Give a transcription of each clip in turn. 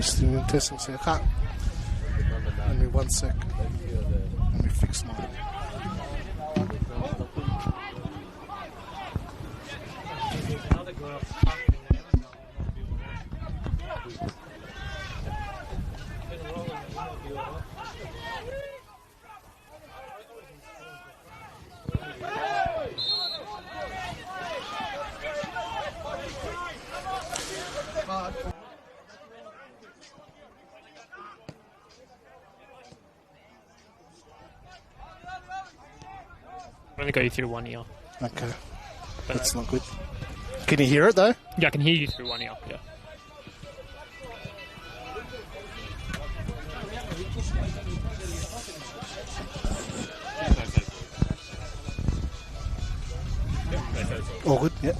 testing. So I can't. Give me 1 sec. Let me fix mine. I'm going to go through one ear. Okay. That's not good. Can you hear it though? Yeah, I can hear you through one ear. Yeah. All good? Yeah.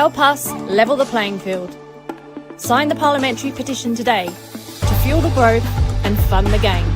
Help us level the playing field. Sign the parliamentary petition today to fuel the growth and fund the game.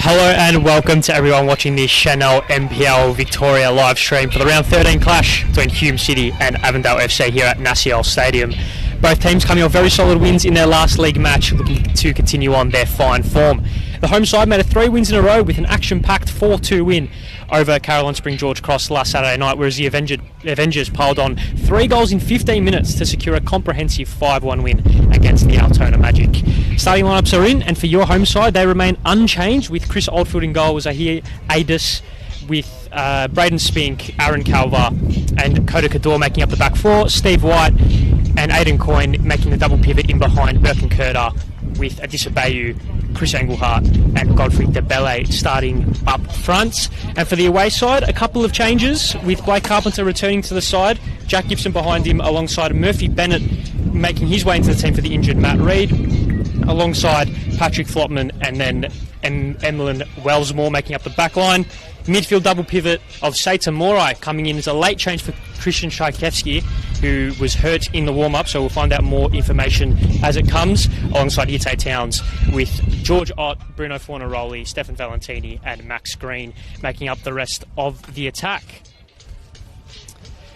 Hello and welcome to everyone watching the Senol NPL Victoria live stream for the round 13 clash between Hume City and Avondale FC here at Naciol Stadium. Both teams coming off very solid wins in their last league match, looking to continue on their fine form. The home side made it 3 wins in a row with an action-packed 4-2 win over Caroline Spring George Cross last Saturday night, whereas the Avengers piled on 3 goals in 15 minutes to secure a comprehensive 5-1 win against the Altona Magic. Starting lineups are in, and for your home side, they remain unchanged, with Chris Oldfield in goal, Zahir Adis, with Braden Spink, Aaron Calver and Coda Cador making up the back four, Steve White and Aidan Coyne making the double pivot in behind Birkin Kurta, with Adissa Bayu, Chris Englehart and Godfrey DeBelle starting up front. And for the away side, a couple of changes, with Blake Carpenter returning to the side, Jack Gibson behind him alongside Murphy Bennett making his way into the team for the injured Matt Reid, alongside Patrick Flopman and then Emlyn Wellsmore making up the back line. Midfield double pivot of Seita Morai coming in as a late change for Christian Tchaikovsky, who was hurt in the warm-up, so we'll find out more information as it comes, alongside Ite Towns, with George Ott, Bruno Fornaroli, Stefan Valentini and Max Green making up the rest of the attack.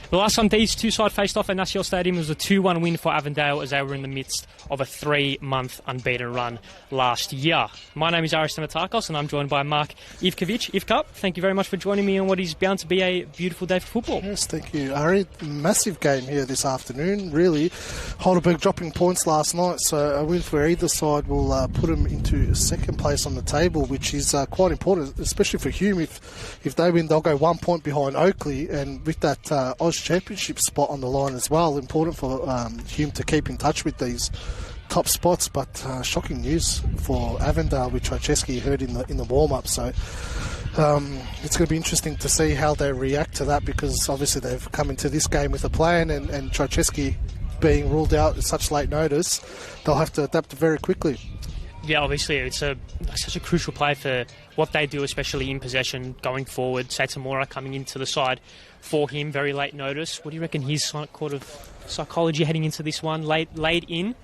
The last time these two sides faced off at National Stadium was a 2-1 win for Avondale as they were in the midst of a 3-month unbeaten run last year. My name is Aris Tamatakos and I'm joined by Mark Ivkovic. Ivka, thank you very much for joining me on what is bound to be a beautiful day for football. Yes, thank you, Ari. Massive game here this afternoon, really. Heidelberg dropping points last night, so a win for either side will put them into second place on the table, which is quite important, especially for Hume. If they win, they'll go 1 point behind Oakley, and with that Oz Championship spot on the line as well, important for Hume to keep in touch with these top spots. But shocking news for Avondale, which Trajewski heard in the warm-up, so it's going to be interesting to see how they react to that, because obviously they've come into this game with a plan, and Trajewski being ruled out at such late notice, they'll have to adapt very quickly. Yeah, obviously it's such a crucial play for what they do, especially in possession going forward. Satamura coming into the side for him, very late notice. What do you reckon his sort of psychology heading into this one, late in,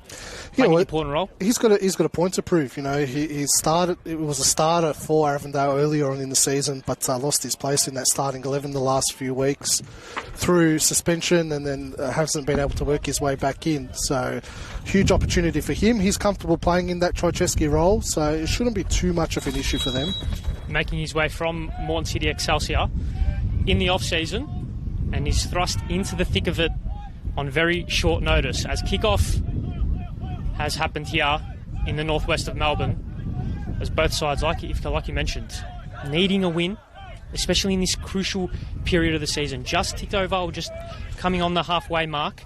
playing an important role? He's got a point to prove. You know, he started. It was a starter for Avondale earlier on in the season, but lost his place in that starting 11 the last few weeks through suspension, and then hasn't been able to work his way back in. So, huge opportunity for him. He's comfortable playing in that Trajewski role, so it shouldn't be too much of an issue for them. Making his way from Morton City Excelsior in the off-season, and he's thrust into the thick of it on very short notice, as kick-off has happened here in the northwest of Melbourne, as both sides, like you mentioned, needing a win, especially in this crucial period of the season. Just ticked over, or just coming on the halfway mark,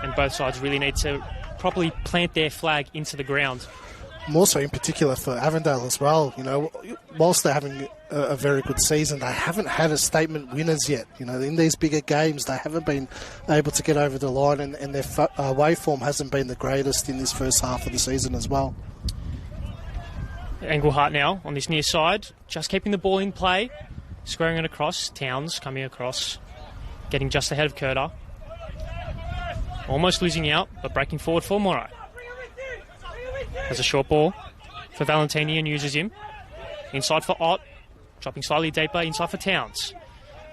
and both sides really need to properly plant their flag into the ground. More so in particular for Avondale as well. You know, whilst they're having a very good season, they haven't had a statement winners yet. You know, in these bigger games, they haven't been able to get over the line, and their away form hasn't been the greatest in this first half of the season as well. Engelhart now on this near side, just keeping the ball in play, squaring it across. Towns coming across, getting just ahead of Curter. Almost losing out, but breaking forward for Morai. Has a short ball for Valentini and uses him. Inside for Ott, dropping slightly deeper, inside for Towns.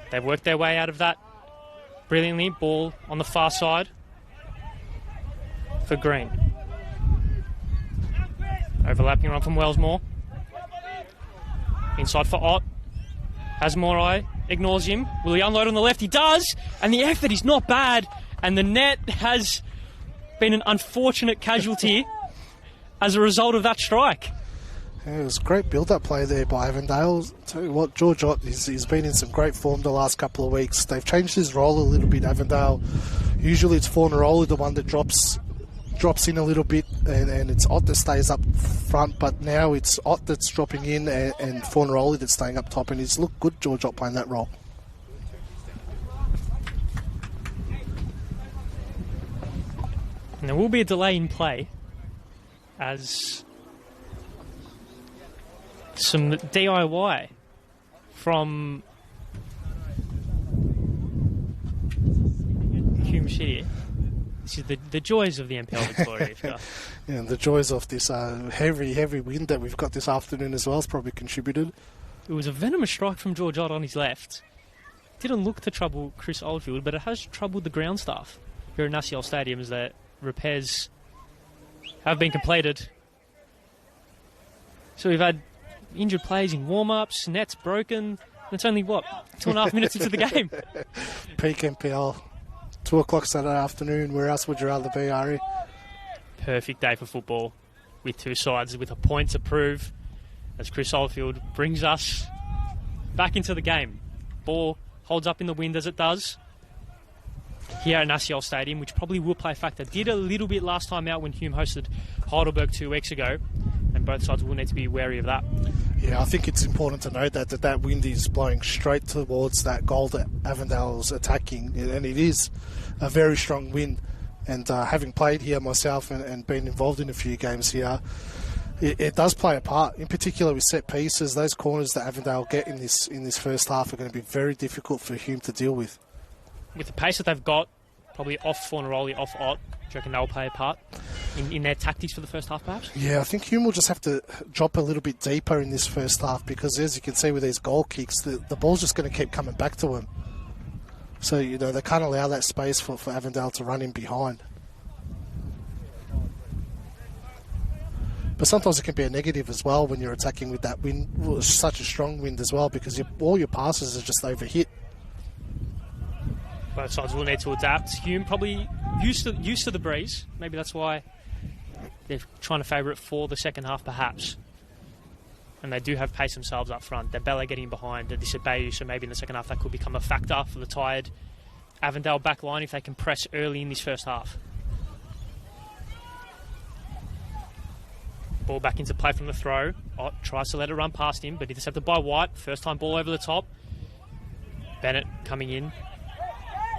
They've worked their way out of that brilliantly. Ball on the far side for Green. Overlapping run from Wellsmore. Inside for Ott. Has Morai, ignores him. Will he unload on the left? He does! And the effort is not bad. And the net has been an unfortunate casualty as a result of that strike. Yeah, it was a great build-up play there by Avondale. Tell you what, George Ott, he's been in some great form the last couple of weeks. They've changed his role a little bit, Avondale. Usually it's Fornaroli, the one that drops in a little bit, and it's Ott that stays up front, but now it's Ott that's dropping in and Fornaroli that's staying up top, and he's looked good, George Ott, playing that role. And there will be a delay in play as some DIY from Hume City. This is the joys of the NPL Victoria. Yeah, and the joys of this heavy wind that we've got this afternoon as well has probably contributed. It was a venomous strike from George Ott on his left. Didn't look to trouble Chris Oldfield, but it has troubled the ground staff here at National Stadium as the repairs have been completed. So we've had injured players in warm-ups, nets broken, and it's only, 2.5 minutes into the game? Peak NPL, 2 o'clock Saturday afternoon. Where else would you rather be, Ari? Perfect day for football, with two sides with a point to prove, as Chris Oldfield brings us back into the game. Ball holds up in the wind as it does here at National Stadium, which probably will play a factor. Did a little bit last time out when Hume hosted Heidelberg 2 weeks ago, and both sides will need to be wary of that. Yeah, I think it's important to note that wind is blowing straight towards that goal that Avondale's attacking, and it is a very strong wind. And having played here myself and been involved in a few games here, it does play a part, in particular with set pieces. Those corners that Avondale get in this first half are going to be very difficult for Hume to deal with. With the pace that they've got, probably off Fornaroli, off Ott, do you reckon they'll play a part in their tactics for the first half, perhaps? Yeah, I think Hume will just have to drop a little bit deeper in this first half, because as you can see with these goal kicks, the ball's just going to keep coming back to him. So, they can't allow that space for Avondale to run in behind. But sometimes it can be a negative as well when you're attacking with that wind, such a strong wind as well, because all your passes are just overhit. Both sides will need to adapt. Hume probably used to the breeze. Maybe that's why they're trying to favour it for the second half, perhaps. And they do have pace themselves up front. They're Bella getting behind, they disobey you, so maybe in the second half that could become a factor for the tired Avondale back line if they can press early in this first half. Ball back into play from the throw. Ott tries to let it run past him, but intercepted by White. First time ball over the top. Bennett coming in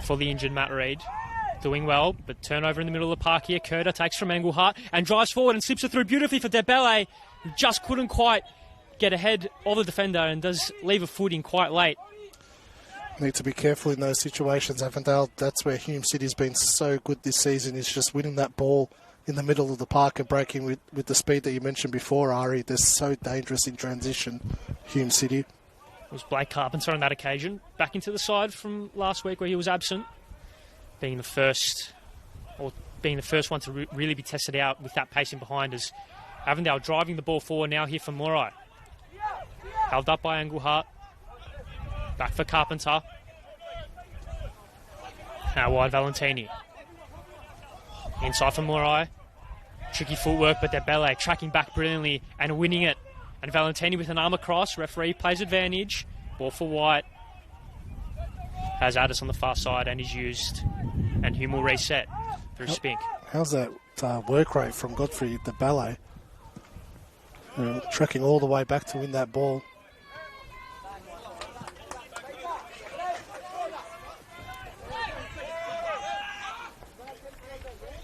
for the injured Matt Reid. Doing well, but turnover in the middle of the park here. Curda takes from Engelhardt and drives forward and slips it through beautifully for Debele, who just couldn't quite get ahead of the defender and does leave a footing quite late. Need to be careful in those situations, Avondale. That's where Hume City's been so good this season, is just winning that ball in the middle of the park and breaking with the speed that you mentioned before, Ari. They're so dangerous in transition, Hume City. It was Blake Carpenter on that occasion, back into the side from last week where he was absent, being the first one to really be tested out with that pacing behind us. Avondale driving the ball forward now here for Morai. Held up by Engelhardt. Back for Carpenter. Now wide Valentini. Inside for Morai. Tricky footwork, but Debele tracking back brilliantly and winning it. And Valentini with an arm across. Referee plays advantage. Ball for White. Has Addis on the far side and is used. And Hume will reset through Spink. How's that work rate from Godfrey Debele? Tracking all the way back to win that ball.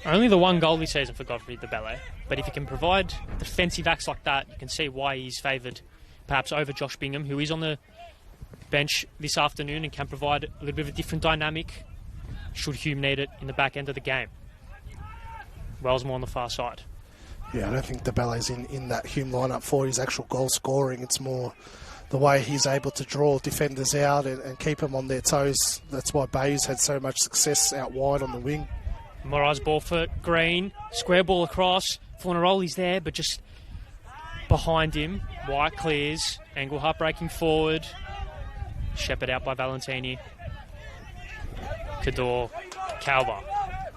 Only the one goal this season for Godfrey Debele, but if he can provide defensive acts like that, you can see why he's favoured perhaps over Josh Bingham, who is on the bench this afternoon and can provide a little bit of a different dynamic should Hume need it in the back end of the game. Wellsmore on the far side. Yeah, I don't think Debele's in that Hume lineup for his actual goal scoring. It's more the way he's able to draw defenders out and keep them on their toes. That's why Bayou's had so much success out wide on the wing. Morai's ball for Green. Square ball across. Fornaroli's there, but just behind him. White clears. Engelhardt breaking forward. Shepherd out by Valentini. Cador. Calva.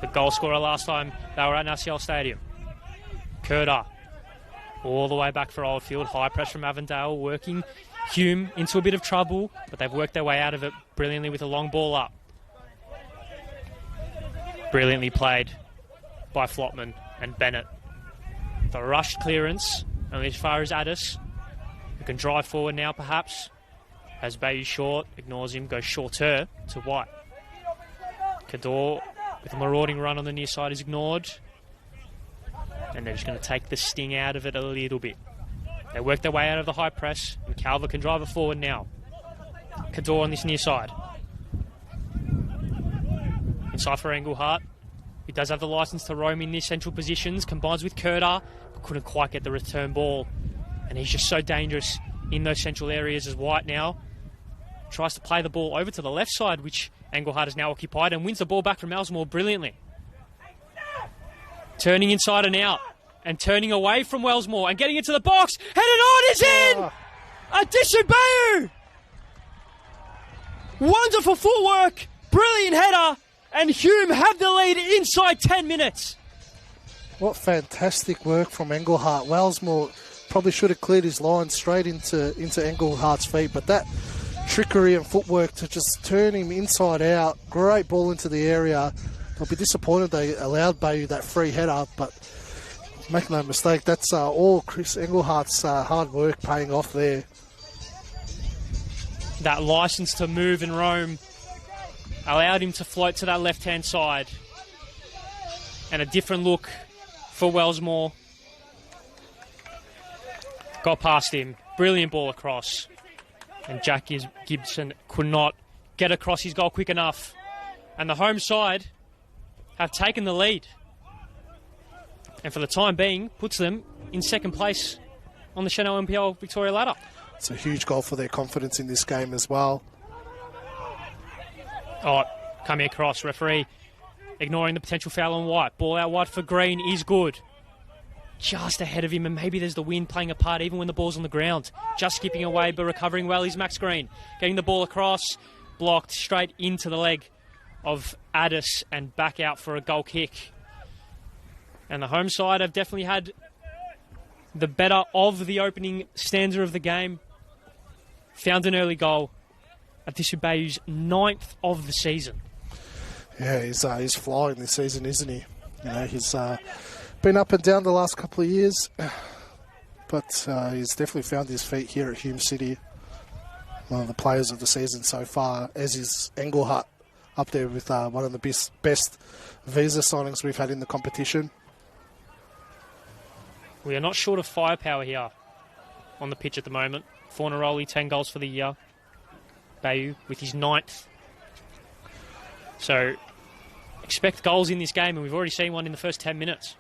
The goal scorer last time they were at Nasiel Stadium. Curda. All the way back for Oldfield. High press from Avondale. Working Hume into a bit of trouble, but they've worked their way out of it brilliantly with a long ball up. Brilliantly played by Flotman and Bennett. The rushed clearance, only as far as Addis, who can drive forward now perhaps. Has Bayou short, ignores him, goes shorter to White. Cador with a marauding run on the near side is ignored. And they're just going to take the sting out of it a little bit. They work their way out of the high press, and Calver can drive it forward now. Cador on this near side. Inside for Engelhardt, who does have the licence to roam in these central positions, combines with Curda, but couldn't quite get the return ball. And he's just so dangerous in those central areas as White now tries to play the ball over to the left side, which Engelhardt has now occupied, and wins the ball back from Ellsmore brilliantly. Turning inside and out, and turning away from Wellsmore, and getting into the box, headed on, is in! Addition Bayou! Wonderful footwork, brilliant header, and Hume have the lead inside 10 minutes. What fantastic work from Engelhardt. Wellsmore probably should have cleared his line straight into Engelhardt's feet, but that trickery and footwork to just turn him inside out, great ball into the area. I'll be disappointed they allowed Bayou that free header, but make no mistake, that's all Chris Engelhardt's hard work paying off there. That licence to move and roam allowed him to float to that left-hand side. And a different look for Wellsmore. Got past him. Brilliant ball across. And Jack Gibson could not get across his goal quick enough. And the home side have taken the lead. And for the time being, puts them in second place on the Senol NPL Victoria ladder. It's a huge goal for their confidence in this game as well. Oh, coming across, referee ignoring the potential foul on White. Ball out wide for Green is good. Just ahead of him, and maybe there's the wind playing a part even when the ball's on the ground. Just skipping away but recovering well is Max Green. Getting the ball across, blocked straight into the leg of Addis and back out for a goal kick. And the home side have definitely had the better of the opening stanza of the game. Found an early goal at this Bayou's 9th of the season. Yeah, he's flying this season, isn't he? You know, he's been up and down the last couple of years, but he's definitely found his feet here at Hume City. One of the players of the season so far, as is Engelhardt, up there with one of the best visa signings we've had in the competition. We are not short of firepower here on the pitch at the moment. Fornaroli, 10 goals for the year. Bayou with his 9th. So expect goals in this game, and we've already seen one in the first 10 minutes.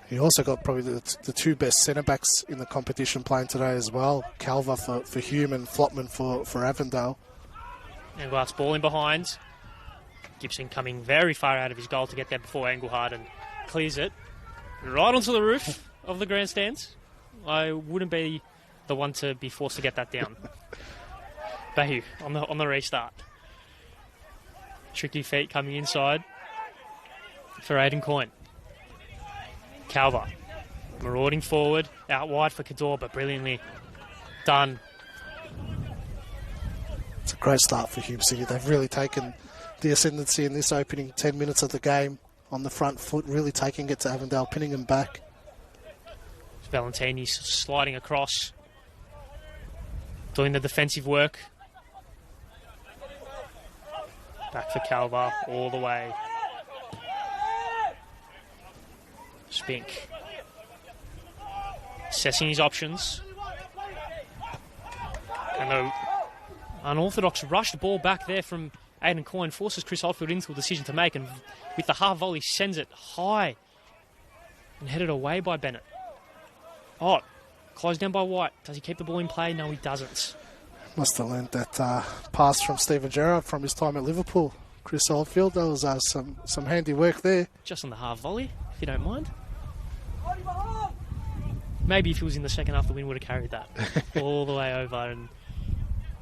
He also got probably the two best centre-backs in the competition playing today as well. Calver for Hume and Flotman for Avondale. Engelhardt's ball in behind. Gibson coming very far out of his goal to get there before Engelhardt, and clears it right onto the roof of the grandstands. I wouldn't be the one to be forced to get that down. Bayou on the restart. Tricky feet coming inside for Aidan Coyne. Calver marauding forward, out wide for Cador, but brilliantly done. It's a great start for Hume City. They've really taken the ascendancy in this opening 10 minutes of the game on the front foot, really taking it to Avondale, pinning them back. Valentini sliding across, doing the defensive work. Back for Calver all the way. Spink assessing his options. And the unorthodox rushed ball back there from Aidan Coyne forces Chris Oldfield into a decision to make, and with the half volley sends it high and headed away by Bennett. Oh, closed down by White. Does he keep the ball in play? No, he doesn't. Must have learned that pass from Stephen Gerrard from his time at Liverpool. Chris Oldfield, that was some handy work there. Just on the half volley, if you don't mind. Maybe if he was in the second half, the wind would have carried that all the way over, and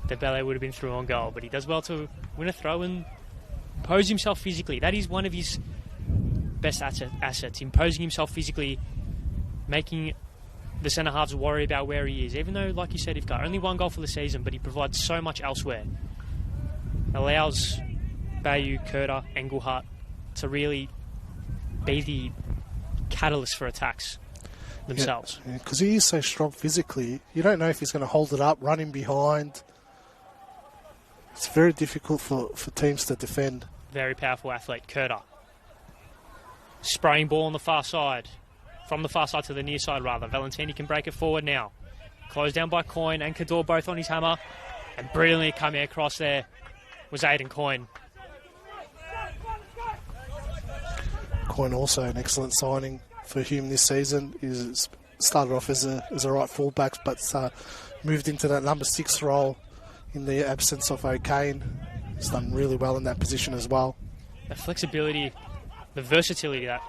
the ballet would have been through on goal. But he does well to win a throw and pose himself physically. That is one of his best assets, imposing himself physically, making the centre-halves worry about where he is. Even though, like you said, Ivka, only one goal for the season, but he provides so much elsewhere. Allows Bayou, Curta, Engelhardt to really be the catalyst for attacks themselves. Because he is so strong physically, you don't know if he's going to hold it up, run in behind. It's very difficult for teams to defend. Very powerful athlete, Curta. Spraying ball on the far side. From the far side to the near side, rather. Valentini can break it forward now. Closed down by Coyne and Cador, both on his hammer. And brilliantly coming across there was Aidan Coyne. Coyne also an excellent signing for Hume this season. He's started off as a right fullback, but moved into that number 6 role in the absence of O'Kane. He's done really well in that position as well. The flexibility, the versatility that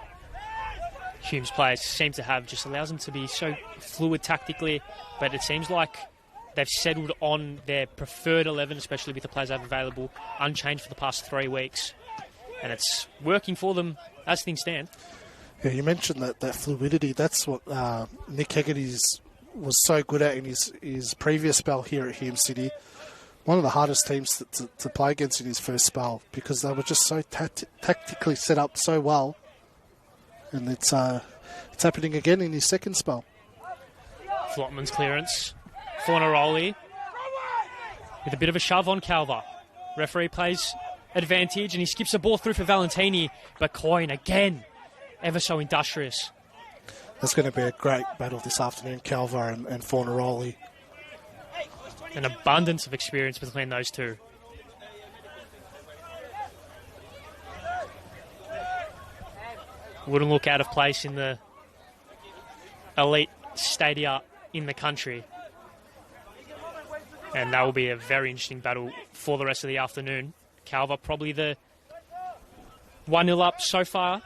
Hume's players seem to have just allows them to be so fluid tactically, but it seems like they've settled on their preferred 11, especially with the players they have available, unchanged for the past 3 weeks. And it's working for them as things stand. Yeah, you mentioned that fluidity. That's what Nick Hegarty was so good at in his previous spell here at Hume City. One of the hardest teams to play against in his first spell, because they were just so tactically set up so well. And it's happening again in his second spell. Flotman's clearance. Fornaroli with a bit of a shove on Calver. Referee plays advantage and he skips a ball through for Valentini, but Coyne again, ever so industrious. There's going to be a great battle this afternoon, Calver and Fornaroli. An abundance of experience between those two. Wouldn't look out of place in the elite stadia in the country. And that will be a very interesting battle for the rest of the afternoon. Calver probably the 1-0 up so far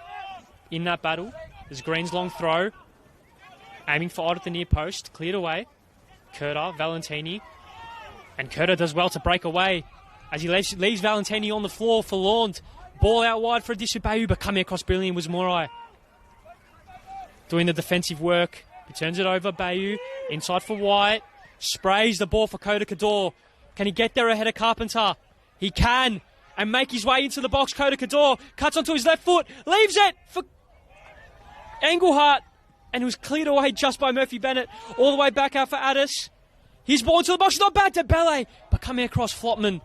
in that battle. There's Green's long throw. Aiming for Odd at the near post. Cleared away. Curta, Valentini. And Curta does well to break away as he leaves Valentini on the floor for Laund. Ball out wide for Disubayu, but coming across brilliant was Morai. Doing the defensive work. He turns it over. Bayu inside for White. Sprays the ball for Kota Kador. Can he get there ahead of Carpenter? He can. And make his way into the box. Kota Kador cuts onto his left foot. Leaves it for Engelhardt. And it was cleared away just by Murphy Bennett. All the way back out for Addis. His ball into the box. Not bad to Bele. But coming across Flotman.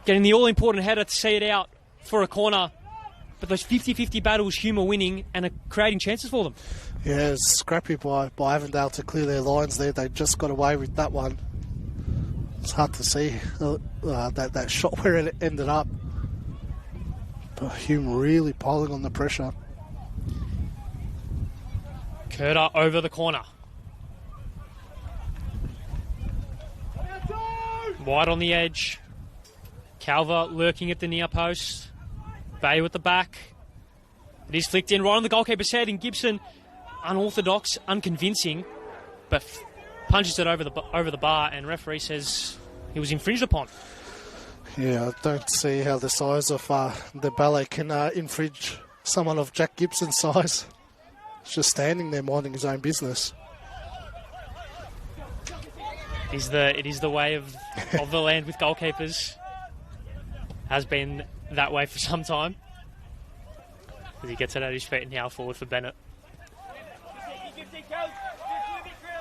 Getting the all-important header to see it out for a corner. But those 50-50 battles, Hume are winning and are creating chances for them. Yeah, it's scrappy by Avondale to clear their lines there. They just got away with that one. It's hard to see that shot where it ended up. But Hume really piling on the pressure. Curta over the corner. Wide on the edge. Calver lurking at the near post. Bayu at the back. It is flicked in right on the goalkeeper's head, and Gibson, unorthodox, unconvincing, but punches it over the bar, and referee says he was infringed upon. Yeah, I don't see how the size of the ballet can infringe someone of Jack Gibson's size. He's just standing there minding his own business. It is the way of the land with goalkeepers. Has been that way for some time. As he gets it at his feet and now forward for Bennett.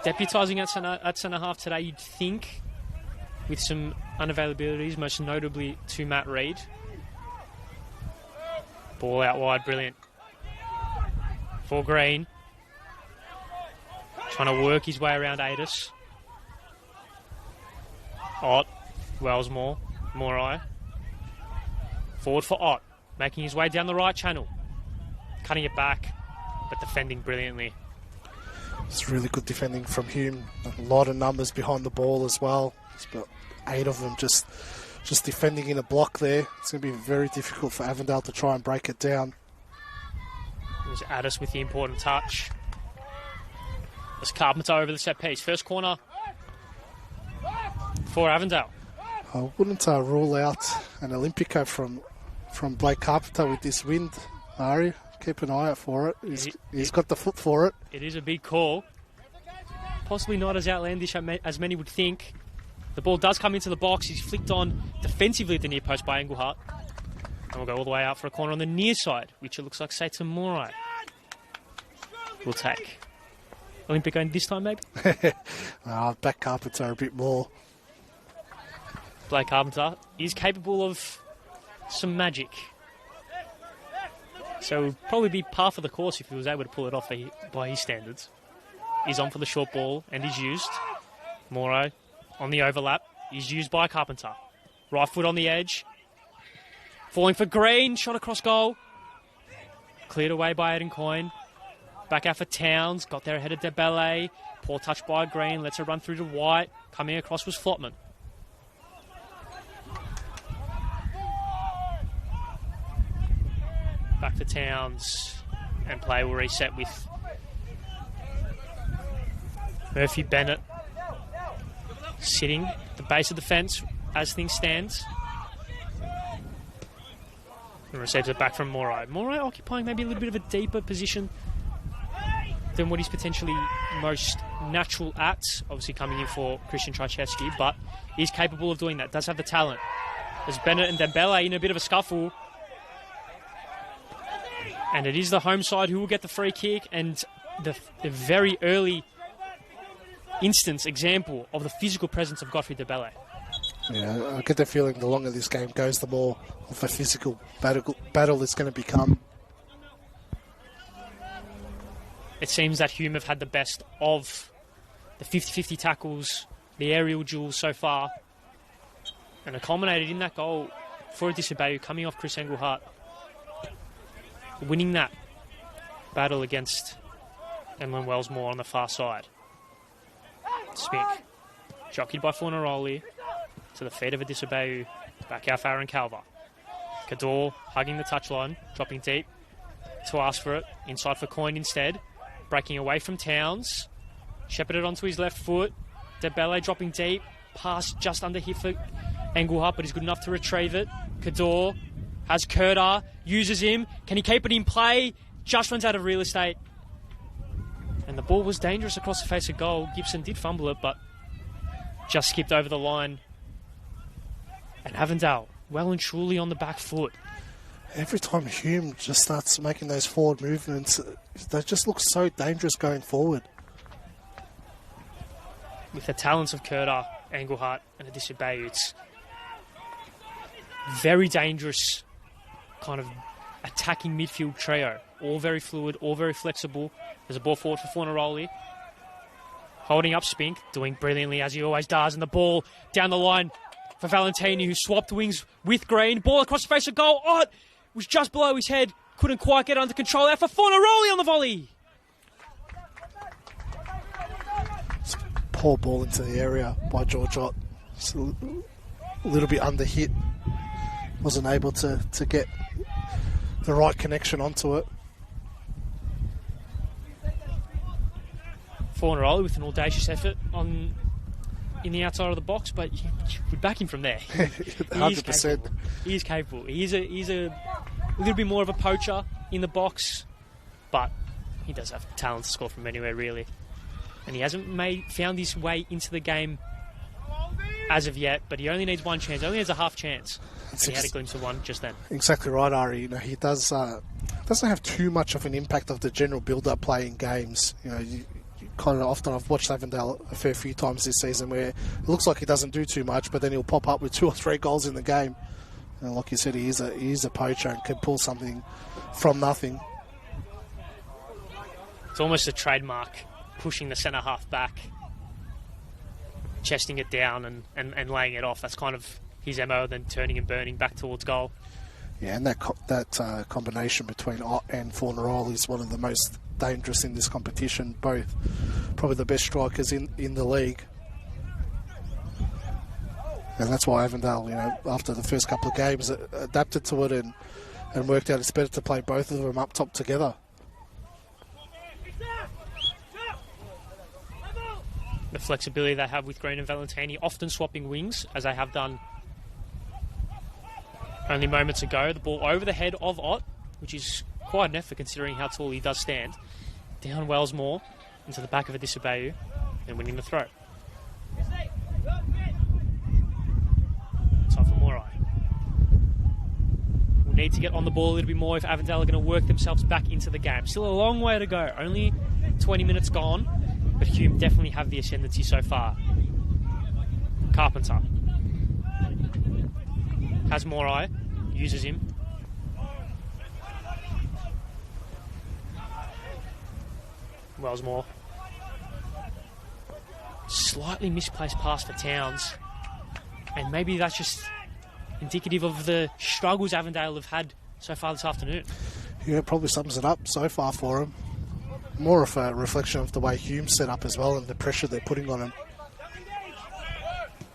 Deputising at centre half today, you'd think, with some unavailabilities, most notably to Matt Reid. Ball out wide, brilliant. For Green. Trying to work his way around Adis. Ott, Wellsmore, Morai. Forward for Ott, making his way down the right channel. Cutting it back, but defending brilliantly. It's really good defending from Hume. A lot of numbers behind the ball as well. It's about 8 of them just defending in a block there. It's going to be very difficult for Avondale to try and break it down. There's Addis with the important touch. There's Carpenter over the set piece. First corner for Avondale. I wouldn't rule out an Olympico from Blake Carpenter with this wind, Ari. Keep an eye out for it. He's got the foot for it. It is a big call. Possibly not as outlandish as many would think. The ball does come into the box. He's flicked on defensively at the near post by Engelhardt. And we'll go all the way out for a corner on the near side, which it looks like Satan Morai will take. Olympico this time, maybe? Back Carpenter a bit more. Blake Carpenter is capable of some magic. So it would probably be par for the course if he was able to pull it off by his standards. He's on for the short ball and he's used. Morai on the overlap. He's used by Carpenter. Right foot on the edge. Falling for Green. Shot across goal. Cleared away by Aiden Coyne. Back out for Towns. Got there ahead of Debele. Poor touch by Green. Lets it run through to White. Coming across was Flotman. Back to Towns, and play will reset with Murphy Bennett sitting at the base of the fence as things stand. And receives it back from Morai. Morai occupying maybe a little bit of a deeper position than what he's potentially most natural at. Obviously coming in for Christian Trajewski, but he's capable of doing that. Does have the talent. There's Bennett and Dembele in a bit of a scuffle. And it is the home side who will get the free kick, and the very early example of the physical presence of Godfrey Debele. Yeah, I get the feeling the longer this game goes, the more of a physical battle it's going to become. It seems that Hume have had the best of the 50-50 tackles, the aerial duels so far, and it culminated in that goal for Disubayu coming off Chris Engelhardt, winning that battle against Emlyn Wellsmore on the far side. Smith, jockeyed by Fornaroli to the feet of a Disubayu, Back out for Aaron Calver. Cador hugging the touchline, dropping deep to ask for it. Inside for Coyne instead. Breaking away from Towns. Shepherded onto his left foot. Debele dropping deep. Pass just under hit for Engelhardt, but he's good enough to retrieve it. Cador has Kurta, uses him. Can he keep it in play? Just runs out of real estate. And the ball was dangerous across the face of goal. Gibson did fumble it, but just skipped over the line. And Avondale, well and truly on the back foot. Every time Hume just starts making those forward movements, they just look so dangerous going forward. With the talents of Kurta, Engelhardt and Adisa Bay, it's very dangerous kind of attacking midfield trio. All very fluid, all very flexible. There's a ball forward for Fornaroli. Holding up Spink, doing brilliantly as he always does. And the ball down the line for Valentini, who swapped wings with Green. Ball across the face of goal. Oh, it was just below his head. Couldn't quite get under control. Out for Fornaroli on the volley. Poor ball into the area by George Ott. Just a little bit under hit. Wasn't able to get the right connection onto it. Fornaroli with an audacious effort in the outside of the box, but we'd back him from there. 100%. He is capable. He's a little bit more of a poacher in the box, but he does have talent to score from anywhere, really. And he hasn't found his way into the game as of yet, but he only needs one chance. Only has a half chance. And he had a glimpse of one just then. Exactly right, Ari. You know, he doesn't have too much of an impact of the general build-up play in games. You know, you kind of often, I've watched Avondale a fair few times this season where it looks like he doesn't do too much, but then he'll pop up with 2 or 3 goals in the game. And like you said, he is a poacher and can pull something from nothing. It's almost a trademark, pushing the centre half back, chesting it down and laying it off. That's kind of his MO, then turning and burning back towards goal. Yeah, and that combination between Ott and Fornaroli is one of the most dangerous in this competition. Both probably the best strikers in the league. And that's why Avondale, you know, after the first couple of games, adapted to it and worked out it's better to play both of them up top together. The flexibility they have with Green and Valentini, often swapping wings, as they have done only moments ago. The ball over the head of Ott, which is quite an effort considering how tall he does stand. Down Wellsmore into the back of Adisa Bayou and winning the throw. Time for Morai. We'll need to get on the ball a little bit more if Avondale are going to work themselves back into the game. Still a long way to go. Only 20 minutes gone, but Hume definitely have the ascendancy so far. Carpenter has Morai, uses him. Wellsmore. Slightly misplaced pass for Towns. And maybe that's just indicative of the struggles Avondale have had so far this afternoon. Yeah, it probably sums it up so far for him. More of a reflection of the way Hume's set up as well and the pressure they're putting on him.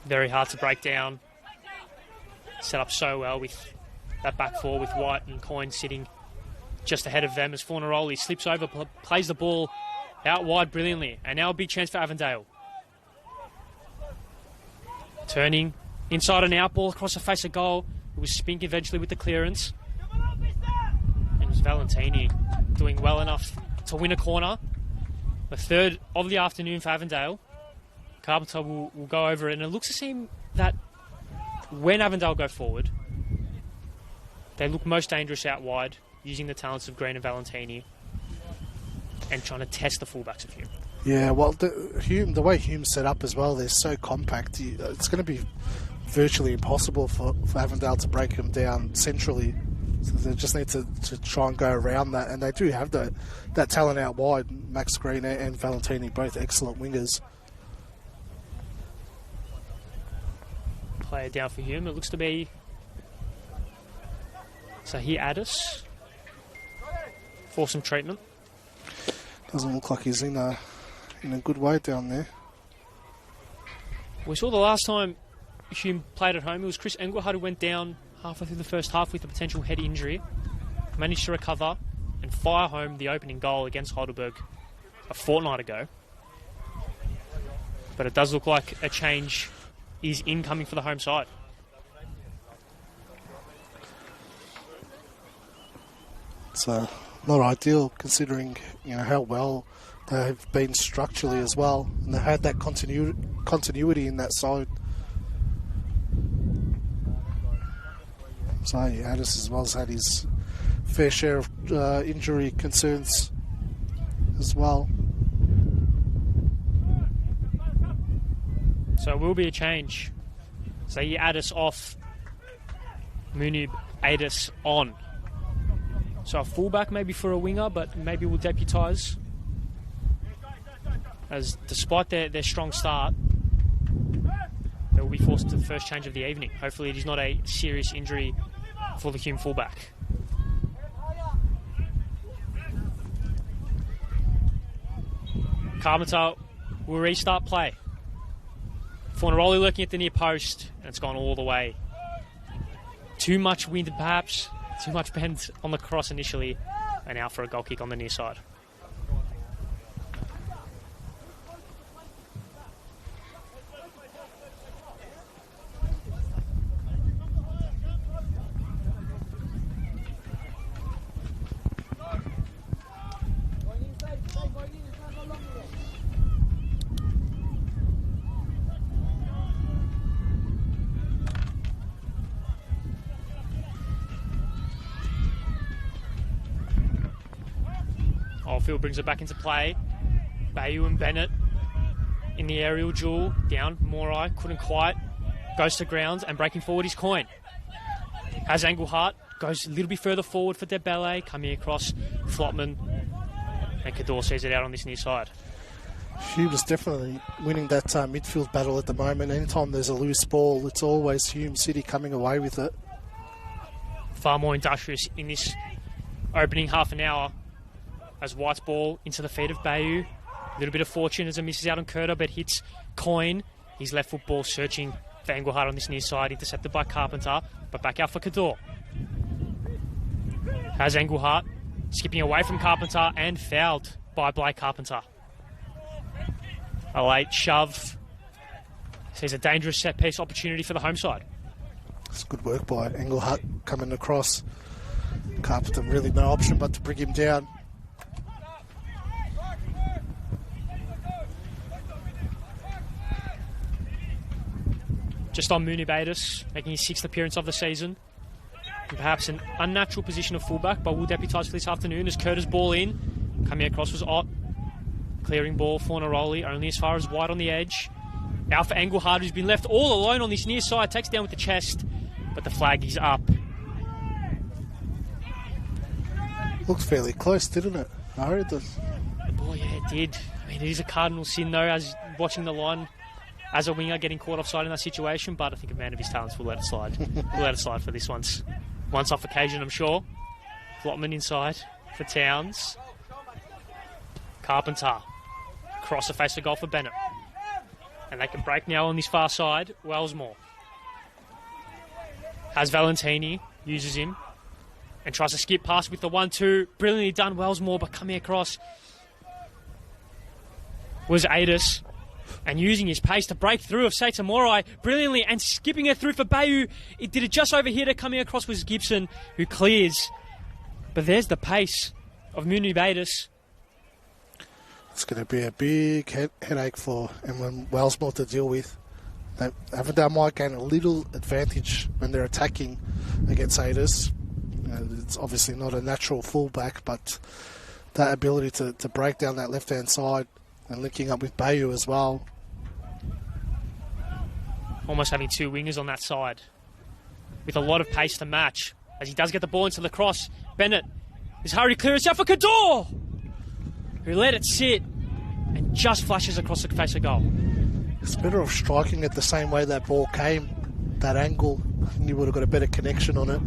Very hard to break down. Set up so well with that back four with White and Coyne sitting just ahead of them as Fornaroli slips over, plays the ball out wide brilliantly. And now a big chance for Avondale. Turning inside and out, ball across the face of goal. It was Spink eventually with the clearance. And it was Valentini doing well enough to win a corner. The third of the afternoon for Avondale. Carpenter will go over it, and it looks to seem that when Avondale go forward, they look most dangerous out wide, using the talents of Green and Valentini and trying to test the fullbacks of Hume. Yeah, well, the way Hume's set up as well, they're so compact. It's going to be virtually impossible for Avondale to break them down centrally. So they just need to try and go around that. And they do have that talent out wide. Max Green and Valentini, both excellent wingers. Player down for Hume. It looks to be Sahir Addis for some treatment. Doesn't look like he's in a good way down there. We saw the last time Hume played at home. It was Chris Engelhardt who went down halfway through the first half with a potential head injury. Managed to recover and fire home the opening goal against Heidelberg a fortnight ago. But it does look like a change is incoming for the home side. It's not ideal considering how well they've been structurally as well, and they had that continuity in that side. So Addis as well has had his fair share of injury concerns as well. So it will be a change. So you Addis off, Munib Addis on. So a fullback maybe for a winger, but maybe we'll deputise. As despite their strong start, they will be forced to the first change of the evening. Hopefully it is not a serious injury for the Hume fullback. Carpenter will restart play. Fornaroli lurking at the near post, and it's gone all the way. Too much wind perhaps, too much bend on the cross initially, and out for a goal kick on the near side. Oldfield brings it back into play. Bayou and Bennett in the aerial duel. Down, Morai couldn't quite. Goes to ground and breaking forward his coin. Has Engelhardt. Goes a little bit further forward for Debele. Coming across Flotman. And Cador sees it out on this near side. Hume was definitely winning that midfield battle at the moment. Anytime there's a loose ball, it's always Hume City coming away with it. Far more industrious in this opening half an hour. As White's ball into the feet of Bayou. A little bit of fortune as it misses out on Curter, but hits Coyne. His left foot ball searching for Engelhardt on this near side, intercepted by Carpenter, but back out for Cador. Has Engelhardt skipping away from Carpenter and fouled by Blake Carpenter. A late shove. Sees a dangerous set piece opportunity for the home side. It's good work by Engelhardt coming across. Carpenter really no option but to bring him down. Just on Munib Addis, making his 6th appearance of the season. And perhaps an unnatural position of fullback, but will deputise for this afternoon as Curtis ball in. Coming across was Ott. Clearing ball for Neroli, only as far as White on the edge. Out for Engelhardt, who's been left all alone on this near side. Takes down with the chest, but the flag is up. Looked fairly close, didn't it? I heard that. Oh, yeah, it did. I mean, it is a cardinal sin, though, as watching the line as a winger getting caught offside in that situation, but I think a man of his talents will let it slide. Will let it slide for this once off occasion, I'm sure. Flotman inside for Towns. Carpenter. Cross the face of goal for Bennett. And they can break now on this far side. Wellsmore. Has Valentini. Uses him. And tries to skip past with the 1-2. Brilliantly done, Wellsmore, but coming across was Addis. And using his pace to break through of Seita Morai brilliantly and skipping it through for Bayou. It did it just over here. Coming across was Gibson, who clears. But there's the pace of Munib Addis. It's going to be a big headache for Emlyn Wellsmore to deal with. Avondale might gain a little advantage when they're attacking against Addis. It's obviously not a natural fullback, but that ability to break down that left-hand side and linking up with Bayou as well. Almost having two wingers on that side with a lot of pace to match. As he does get the ball into the cross, Bennett is hurried to clear it out for Cador, who let it sit and just flashes across the face of goal. It's better off striking it the same way that ball came, that angle, and you would have got a better connection on it.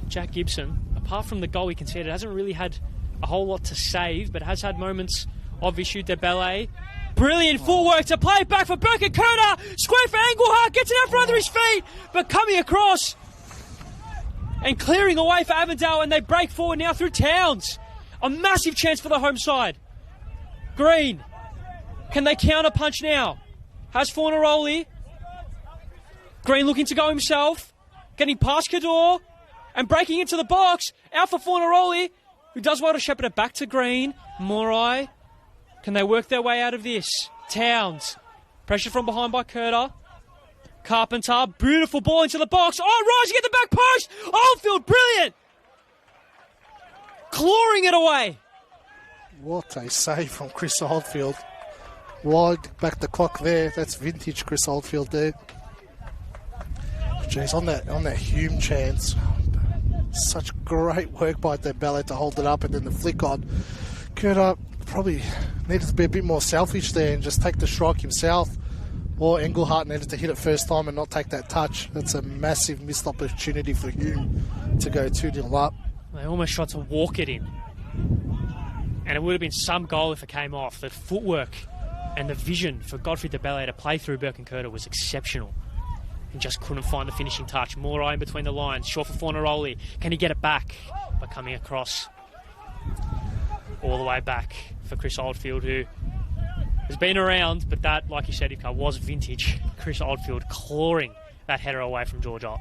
Jack Gibson, apart from the goal he conceded, hasn't really had a whole lot to save, but has had moments of issue. Debele Brilliant footwork to play it back for Burke and Kurta. Square for Engelhardt, gets it out from under his feet, but coming across and clearing away for Avondale, and they break forward now through Towns. A massive chance for the home side. Green, can they counter punch now? Has Fornaroli. Green looking to go himself, getting past Cador and breaking into the box. Out for Fornaroli, who does well to shepherd it back to Green. Morai, can they work their way out of this? Towns, pressure from behind by Kurta. Carpenter, beautiful ball into the box. Oh, rising at the back post. Oldfield, brilliant. Clawing it away. What a save from Chris Oldfield. Wide back the clock there. That's vintage Chris Oldfield there. Jeez, on that Hume chance, such great work by Dembele to hold it up, and then the flick on. Kurta probably needed to be a bit more selfish there and just take the strike himself. Or Engelhardt needed to hit it first time and not take that touch. That's a massive missed opportunity for Hume to go 2-0 up. They almost tried to walk it in. And it would have been some goal if it came off. The footwork and the vision for Godfrey Dembele to play through Burke and Kurta was exceptional. And just couldn't find the finishing touch. Morai in between the lines. Short for Fornaroli. Can he get it back? By coming across all the way back for Chris Oldfield, who has been around, but that, like you said, Ika, was vintage. Chris Oldfield clawing that header away from George Ott.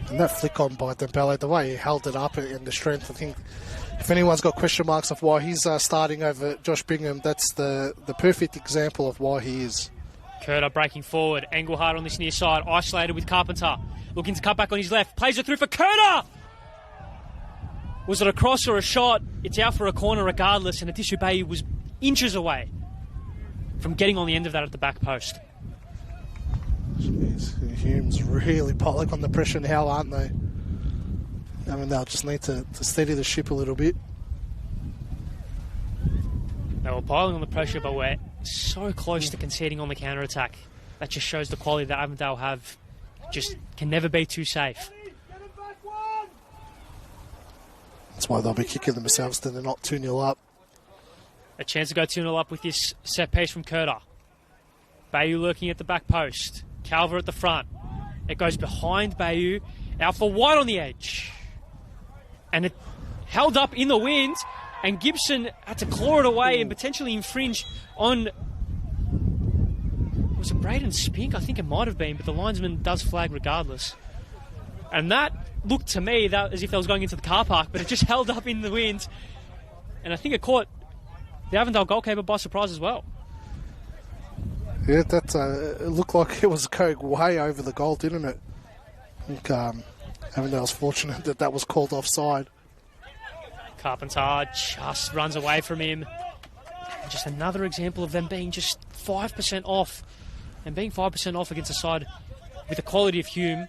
And that flick on by Dembele, the way he held it up and the strength, I think if anyone's got question marks of why he's starting over Josh Bingham, that's the perfect example of why he is. Kurta breaking forward. Engelhardt on this near side, isolated with Carpenter. Looking to cut back on his left. Plays it through for Kurta! Was it a cross or a shot? It's out for a corner regardless, and Adishu Bayi was inches away from getting on the end of that at the back post. Jeez, Hume's really piling on the pressure now, aren't they? I mean, they'll just need to steady the ship a little bit. They were piling on the pressure, but we're so close to conceding on the counter-attack. That just shows the quality that Avondale have. Just can never be too safe. That's why they'll be kicking themselves that they're not 2-0 up. A chance to go 2-0 up with this set piece from Kurta. Bayu lurking at the back post. Calver at the front. It goes behind Bayu. Out for White on the edge. And it held up in the wind. And Gibson had to claw it away and potentially infringe on... Was it Braden Spink? I think it might have been, but the linesman does flag regardless. And that looked to me as if they was going into the car park, but it just held up in the wind. And I think it caught the Avondale goalkeeper by surprise as well. Yeah, that it looked like it was going way over the goal, didn't it? I think Avondale's fortunate that was called offside. Carpenter just runs away from him. And just another example of them being just 5% off. And being 5% off against a side with the quality of Hume,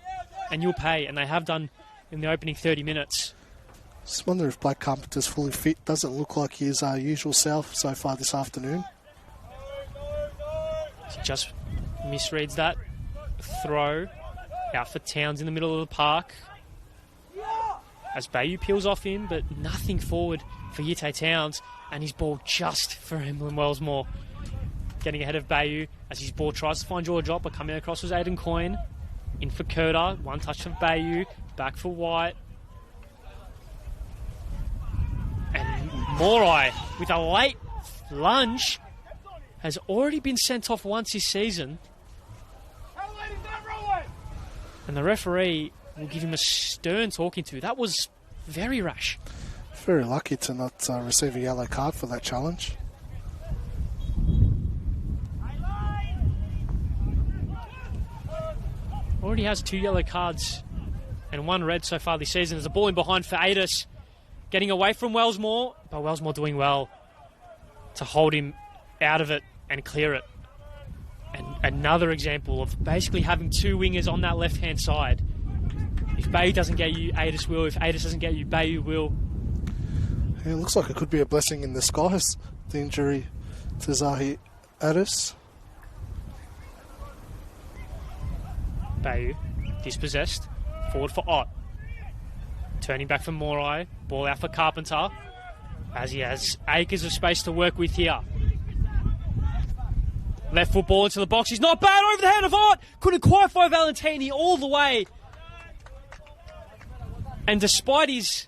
and you'll pay, and they have done in the opening 30 minutes. Just wonder if Blake Carpenter's fully fit. Doesn't look like his usual self so far this afternoon. He just misreads that. Throw out for Towns in the middle of the park. As Bayu peels off him, but nothing forward for Yite Towns, and his ball just for Emlyn Wellsmore. Getting ahead of Bayu as his ball tries to find George Ott, but coming across was Aidan Coyne. In for Kurta, one touch for Bayu, back for White. And Morai, with a late lunge, has already been sent off once this season. And the referee will give him a stern talking to. That was very rash. Very lucky to not receive a yellow card for that challenge. Already has 2 yellow cards and 1 red so far this season. There's a ball in behind for Adis. Getting away from Wellsmore, but Wellsmore doing well to hold him out of it and clear it. And another example of basically having 2 wingers on that left-hand side. If Bayu doesn't get you, Adis will. If Adis doesn't get you, Bayu will. Yeah, it looks like it could be a blessing in disguise, the injury to Zahi Adis. Bayu, dispossessed. Forward for Ott. Turning back for Morai. Ball out for Carpenter. As he has acres of space to work with here. Left foot ball into the box. He's not bad over the head of Art. Couldn't quite find Valentini all the way. And despite his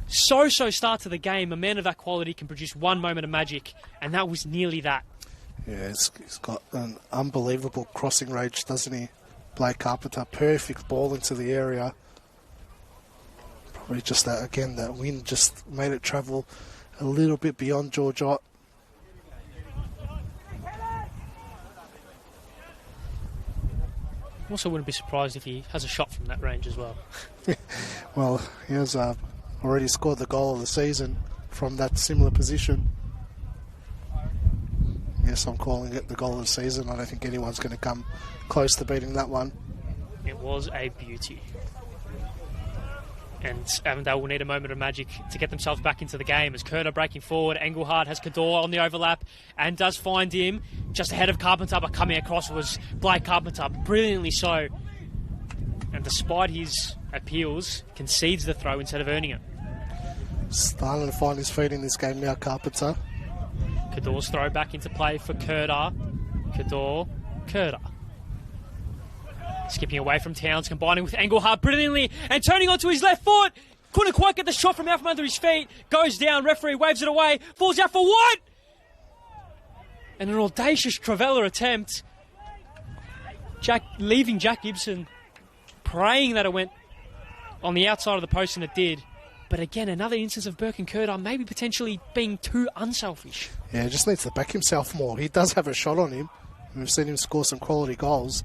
so-so start to the game, a man of that quality can produce one moment of magic, and that was nearly that. Yeah, he's got an unbelievable crossing range, doesn't he? Blake Carpenter, perfect ball into the area. Probably just that, again, that wind just made it travel a little bit beyond George Ott. Also wouldn't be surprised if he has a shot from that range as well. Well, he has already scored the goal of the season from that similar position. Yes, I'm calling it the goal of the season. I don't think anyone's going to come close to beating that one. It was a beauty. And Avondale will need a moment of magic to get themselves back into the game as Kerner breaking forward. Engelhardt has Cador on the overlap and does find him just ahead of Carpenter, but coming across was Blake Carpenter, brilliantly so. And despite his appeals, concedes the throw instead of earning it. Starting to find his feet in this game now, Carpenter. Cador's throw back into play for Kerder. Kerder. Skipping away from Towns, combining with Engelhardt brilliantly and turning onto his left foot. Couldn't quite get the shot from out from under his feet. Goes down, referee waves it away, falls out for what? And an audacious Travella attempt. Leaving Jack Gibson praying that it went on the outside of the post, and it did. But again, another instance of Burke and Kerder maybe potentially being too unselfish. Yeah, just needs to back himself more. He does have a shot on him. We've seen him score some quality goals.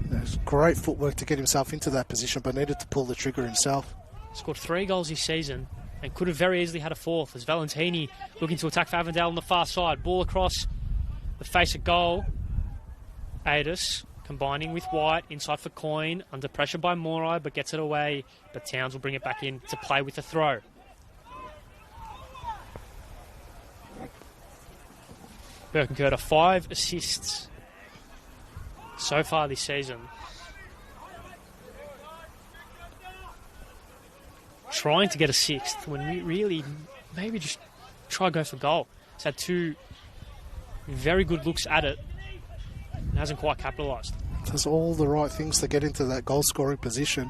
It's great footwork to get himself into that position, but needed to pull the trigger himself. Scored 3 goals this season and could have very easily had a 4th as Valentini looking to attack for Avondale on the far side. Ball across the face of goal. Adis combining with White inside for Coyne, under pressure by Morai, but gets it away. But Towns will bring it back in to play with the throw. Birkenkerder 5 assists so far this season. Trying to get a 6th when we really maybe just try go for goal. He's had 2 very good looks at it and hasn't quite capitalised. Does all the right things to get into that goal scoring position.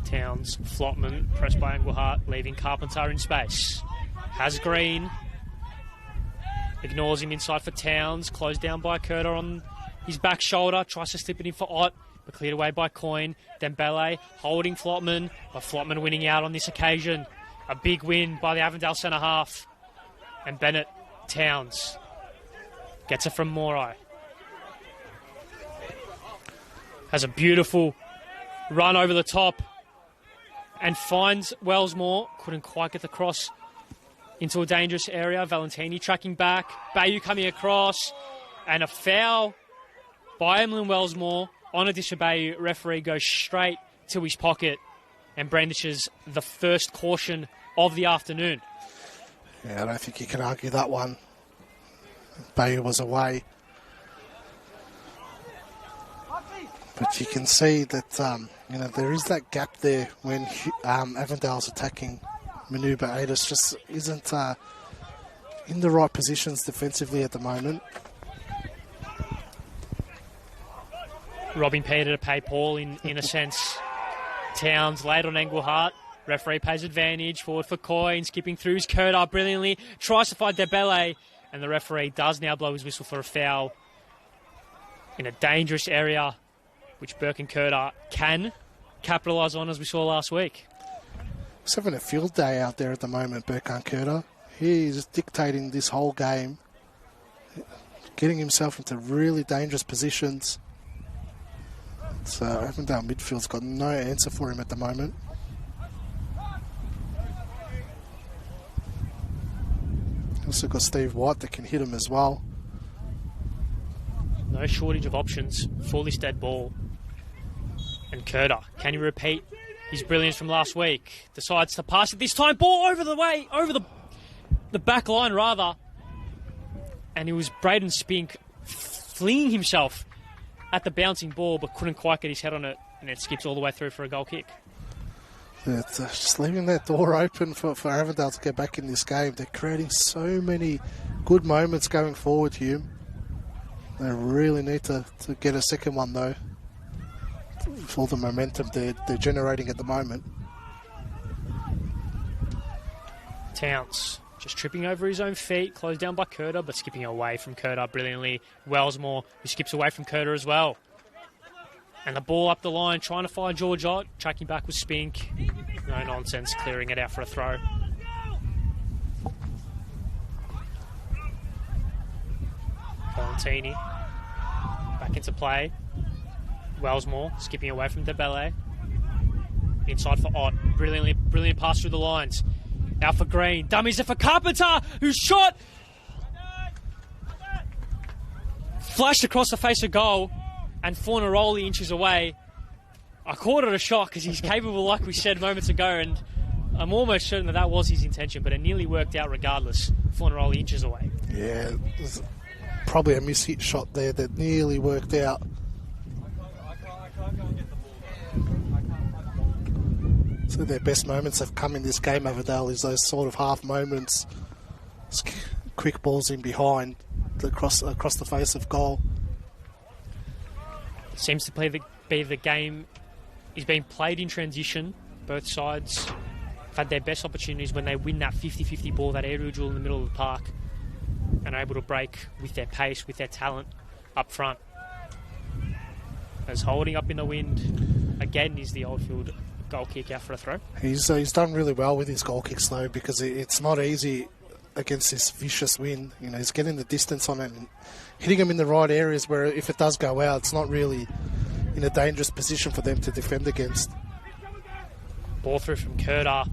Towns, Flotman, pressed by Engelhardt, leaving Carpenter in space. Has Green. Ignores him inside for Towns, closed down by Kerder on his back shoulder, tries to slip it in for Ott, but cleared away by Coyne. Dembele holding Flotman, but Flotman winning out on this occasion. A big win by the Avondale centre half. And Bennett, Towns, gets it from Morai. Has a beautiful run over the top and finds Wellsmore. Couldn't quite get the cross into a dangerous area. Valentini tracking back. Bayou coming across. And a foul by Emlyn Wellsmore on Adisha Bayou. Referee goes straight to his pocket and brandishes the first caution of the afternoon. Yeah, I don't think you can argue that one. Bayou was away. But you can see that there is that gap there when Avondale's attacking. Manuba Adis just isn't in the right positions defensively at the moment. Robbing Peter to pay Paul in a sense. Towns late on Engelhardt. Referee pays advantage. Forward for Coyne. Skipping through his Kerder brilliantly. Tries to find Debele. And the referee does now blow his whistle for a foul in a dangerous area, which Burke and Kerder can capitalise on, as we saw last week. He's having a field day out there at the moment, Burkan Kerder. He's dictating this whole game, getting himself into really dangerous positions. So Avondale midfield's got no answer for him at the moment. Also got Steve White that can hit him as well. No shortage of options for this dead ball. And Kerder, can he repeat his brilliance from last week? Decides to pass it this time. Ball over the back line rather. And it was Braden Spink flinging himself at the bouncing ball, but couldn't quite get his head on it, and it skips all the way through for a goal kick. But just leaving that door open for Avondale to get back in this game. They're creating so many good moments going forward, Hume. They really need to get a second one, though, for all the momentum they're generating at the moment. Towns just tripping over his own feet, closed down by Curter, but skipping away from Curter brilliantly. Wellsmore, who skips away from Curter as well. And the ball up the line, trying to find George Ott, tracking back with Spink. No nonsense, clearing it out for a throw. Valentini back into play. Wellsmore skipping away from DeBelle. Inside for Ott. Brilliant pass through the lines. Out for Green. Dummies it for Carpenter, who's shot. Flashed across the face of goal. And Fornaroli inches away. I called it a shot because he's capable, like we said moments ago, and I'm almost certain that was his intention, but it nearly worked out regardless. Fornaroli inches away. Yeah, there's probably a mishit shot there that nearly worked out. So their best moments have come in this game, Avondale, is those sort of half moments, quick balls in behind, across the face of goal. Seems to be the game is being played in transition. Both sides have had their best opportunities when they win that 50-50 ball, that aerial duel in the middle of the park, and are able to break with their pace, with their talent up front. As holding up in the wind again is the Oldfield goal kick out for a throw. He's done really well with his goal kicks though, because it's not easy against this vicious wind. You know, he's getting the distance on it and hitting them in the right areas where if it does go out, it's not really in a dangerous position for them to defend against. Ball through from Curter.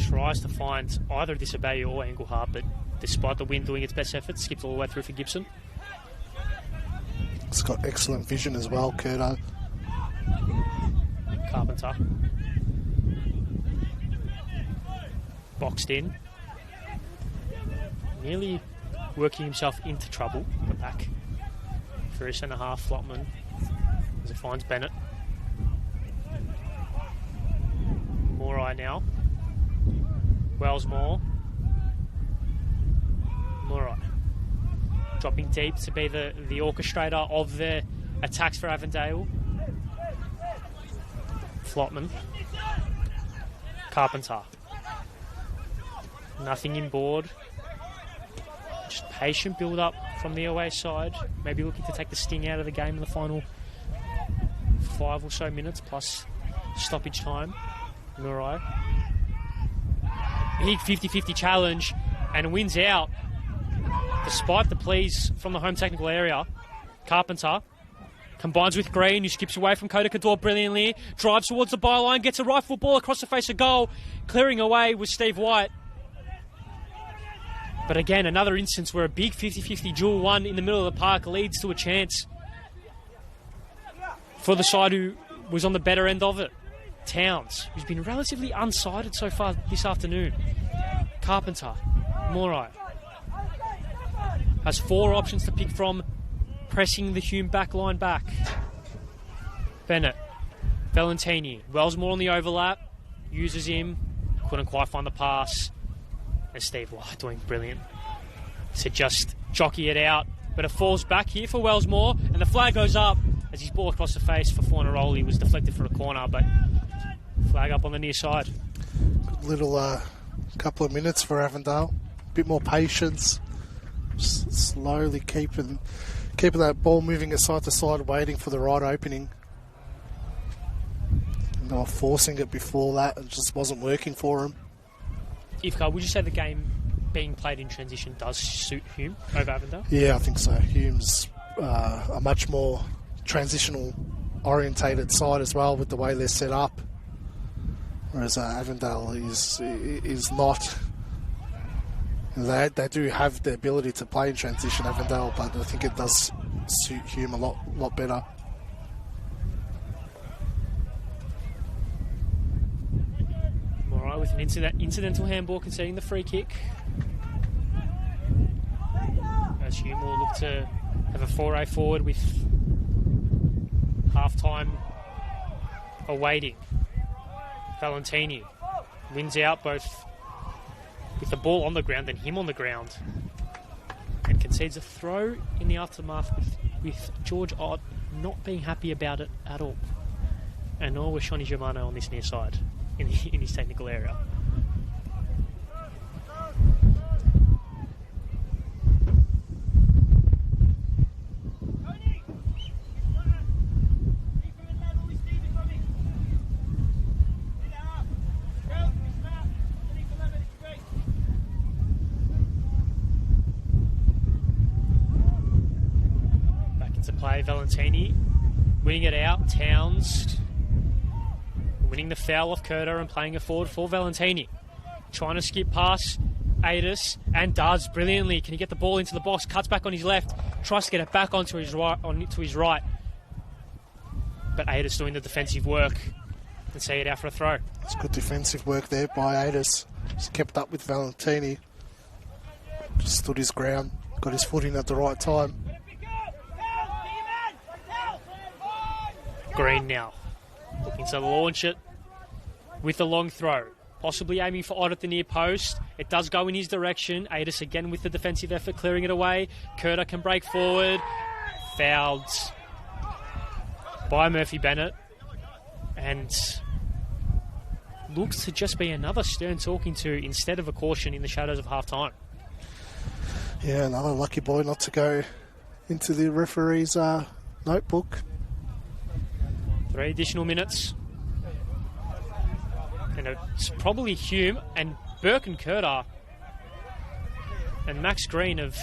Tries to find either Disobey or Engelhardt, but despite the wind doing its best efforts, skips all the way through for Gibson. It's got excellent vision as well, Curter. Carpenter. Boxed in. Nearly working himself into trouble. The back for his centre half, Flotman, as it finds Bennett. Morai now. Wellsmore. Morai. Dropping deep to be the orchestrator of the attacks for Avondale. Flotman. Carpenter. Nothing inboard. Just patient build up from the away side. Maybe looking to take the sting out of the game in the final 5 or so minutes plus stoppage time. Murai. Big 50-50 challenge and wins out despite the pleas from the home technical area. Carpenter combines with Green, who skips away from Kota Kador brilliantly, drives towards the byline, gets a right foot ball across the face of goal, clearing away with Steve White. But again, another instance where a big 50-50 duel won in the middle of the park leads to a chance for the side who was on the better end of it. Towns, who's been relatively unsighted so far this afternoon. Carpenter, Morai, has 4 options to pick from, pressing the Hume back line back. Bennett, Valentini, Wellsmore on the overlap, uses him, couldn't quite find the pass. And Steve White doing brilliant to just jockey it out. But it falls back here for Wellsmore, and the flag goes up as his ball across the face for Fornaroli was deflected for a corner, but flag up on the near side. Good little couple of minutes for Avondale. A bit more patience. Just slowly keeping that ball moving side to side, waiting for the right opening. And they were forcing it before that. It just wasn't working for them. Ifka, would you say the game being played in transition does suit Hume over Avondale? Yeah, I think so. Hume's a much more transitional orientated side as well with the way they're set up, whereas Avondale is not. They do have the ability to play in transition, Avondale, but I think it does suit Hume a lot better. Morai with an incidental handball conceding the free kick. As Hume will look to have a foray forward with half-time awaiting. Valentini wins out both with the ball on the ground and him on the ground, and concedes a throw in the aftermath with George Ott not being happy about it at all. And nor was Shani Germano on this near side in his technical area. Back into play, Valentini winning it out. Towns winning the foul off Curta and playing it forward for Valentini. Trying to skip past Adis, and does brilliantly. Can he get the ball into the box? Cuts back on his left, tries to get it back onto his right, but Adis doing the defensive work and see it out for a throw. It's good defensive work there by Adis. Just kept up with Valentini. Just stood his ground, got his foot in at the right time. Green now looking to launch it with a long throw, possibly aiming for Odd at the near post. It does go in his direction. Adis again with the defensive effort, clearing it away. Curta can break forward. Fouled by Murphy Bennett, and looks to just be another stern talking to instead of a caution in the shadows of half-time. Yeah, another lucky boy not to go into the referee's notebook. 3 additional minutes. And it's probably Hume and Burke and Curta and Max Green have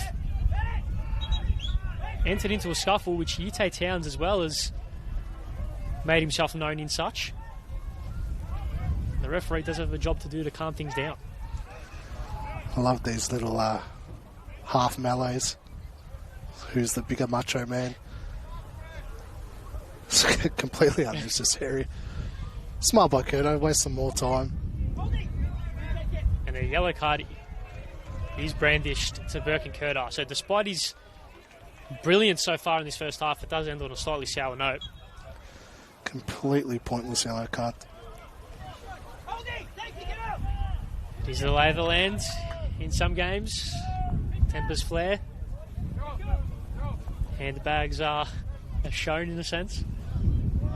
entered into a scuffle, which Yute Towns as well has made himself known in such. The referee does have a job to do to calm things down. I love these little half melees. Who's the bigger macho man? It's completely unnecessary. Smart by Curto, waste some more time. And a yellow card is brandished to Burke and Curta. So despite his brilliance so far in this first half, it does end on a slightly sour note. Completely pointless yellow card. It is the lay of the land in some games. Tempers flare. Handbags are shown in a sense.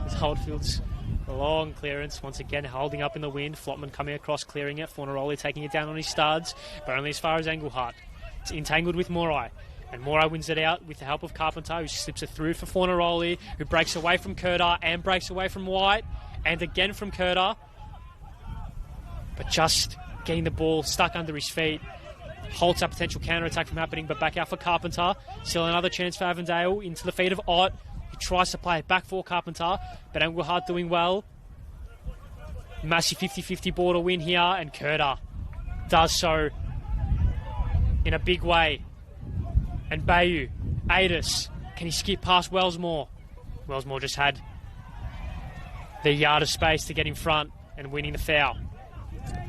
As Holdfield's long clearance, once again holding up in the wind. Flotman coming across, clearing it. Fornaroli taking it down on his studs, but only as far as Engelhardt. It's entangled with Morai, and Morai wins it out with the help of Carpenter, who slips it through for Fornaroli, who breaks away from Curta and breaks away from White, and again from Curta, but just getting the ball stuck under his feet. Halts a potential counter-attack from happening, but back out for Carpenter. Still another chance for Avondale into the feet of Ott. He tries to play it back for Carpenter, but Engelhardt doing well. Massive 50-50 border win here, and Curta does so in a big way. And Bayou, Adis, can he skip past Wellsmore? Wellsmore just had the yard of space to get in front and winning the foul.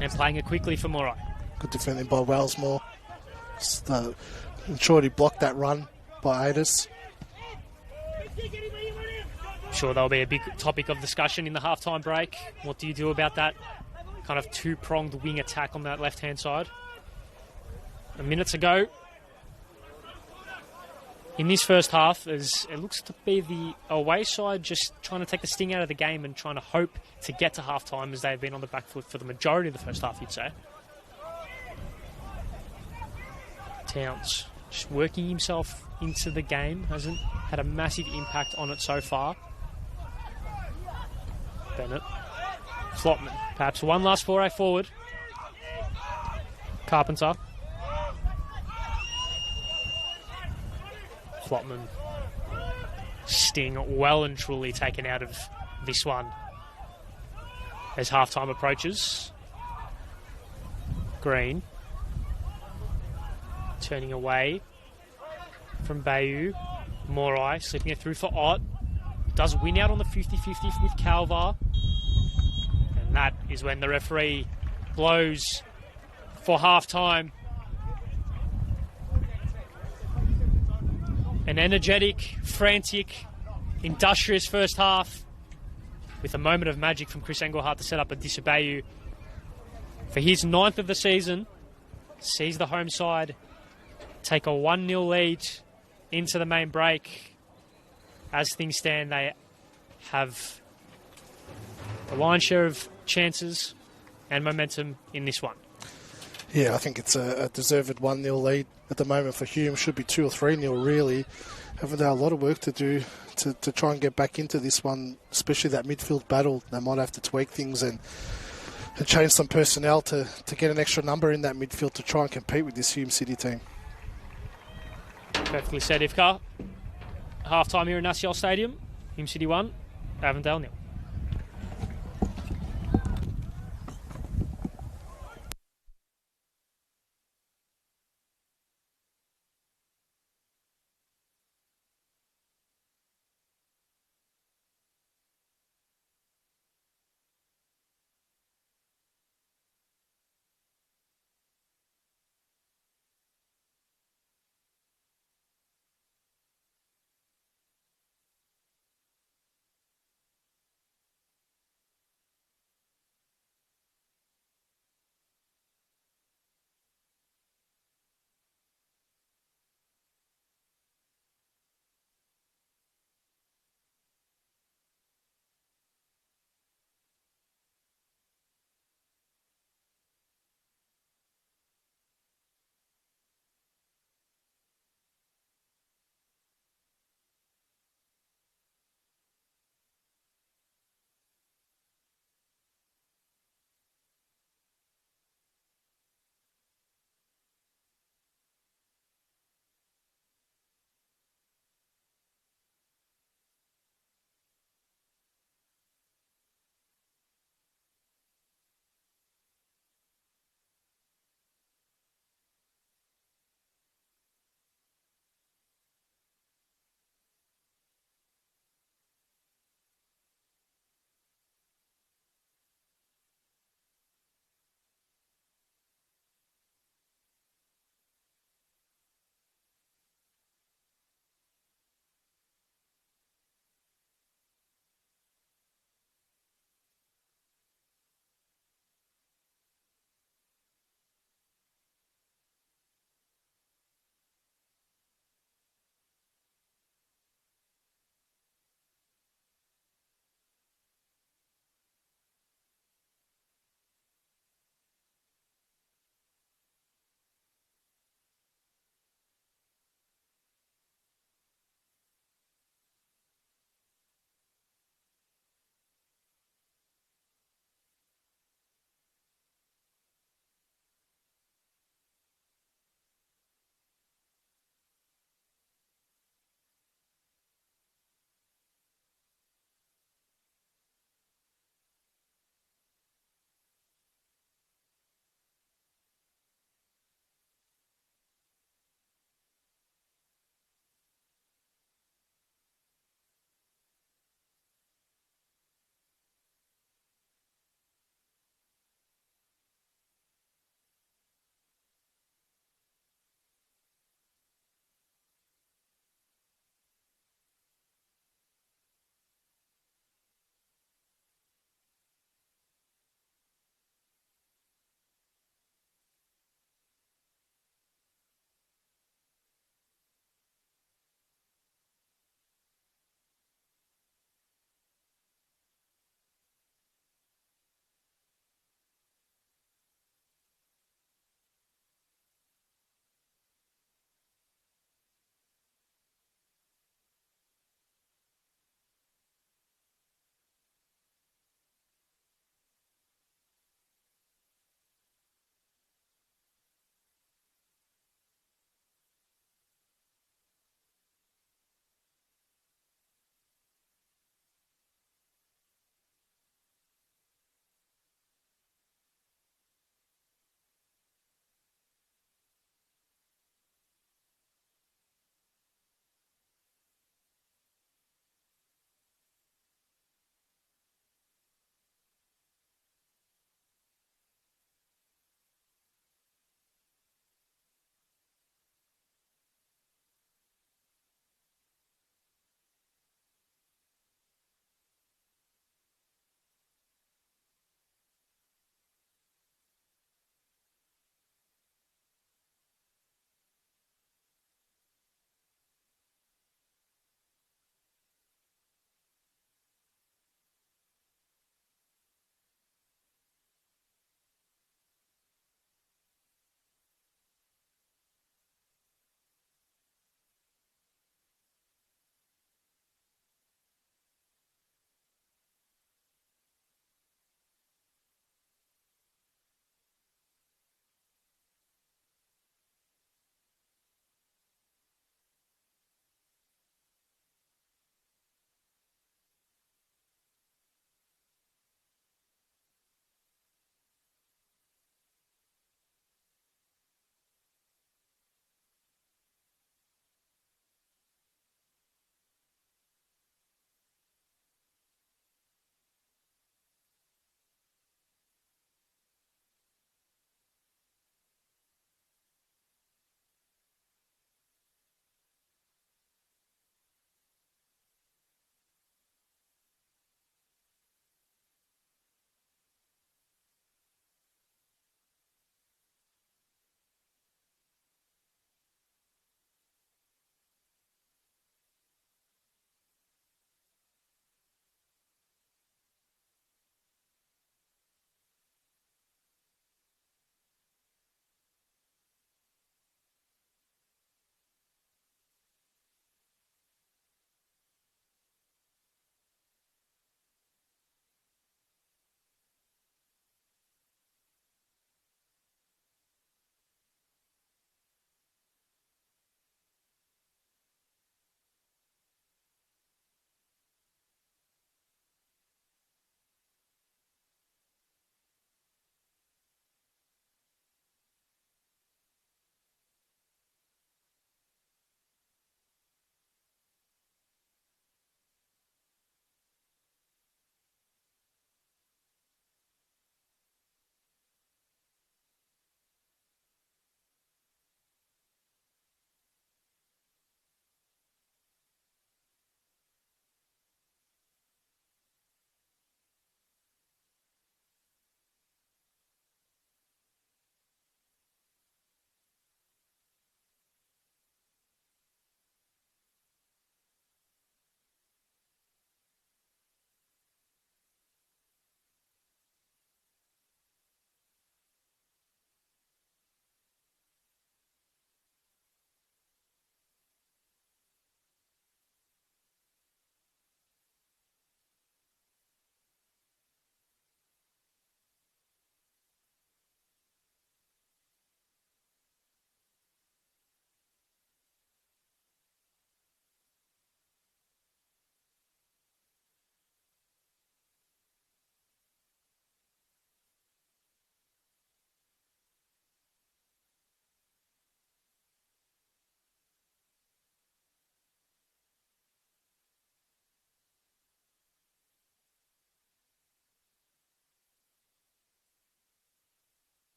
And playing it quickly for Morai. Good defending by Wellsmore. Ensured he blocked that run by Adis. Sure, that'll be a big topic of discussion in the halftime break. What do you do about that kind of two-pronged wing attack on that left-hand side? A minute to go in this first half, as it looks to be the away side just trying to take the sting out of the game and trying to hope to get to halftime, as they've been on the back foot for the majority of the first half, you'd say. Towns just working himself into the game, hasn't had a massive impact on it so far. Bennett, Flotman, perhaps one last foray forward. Carpenter. Flotman. Sting well and truly taken out of this one as halftime approaches. Green. Turning away from Bayou. Morai slipping it through for Ott. Does win out on the 50-50 with Calvar. And that is when the referee blows for half-time. An energetic, frantic, industrious first half with a moment of magic from Chris Engelhardt to set up a Disabayu for his 9th of the season. Sees the home side take a 1-0 lead into the main break. As things stand, they have the lion's share of chances and momentum in this one. Yeah, I think it's a deserved 1-0 lead at the moment for Hume. Should be 2 or 3-0 really. Avondale a lot of work to do to try and get back into this one, especially that midfield battle. They might have to tweak things and change some personnel to get an extra number in that midfield to try and compete with this Hume City team. Perfectly said, Ivka. Half-time here in Nasiol Stadium. Hume City 1, Avondale 0.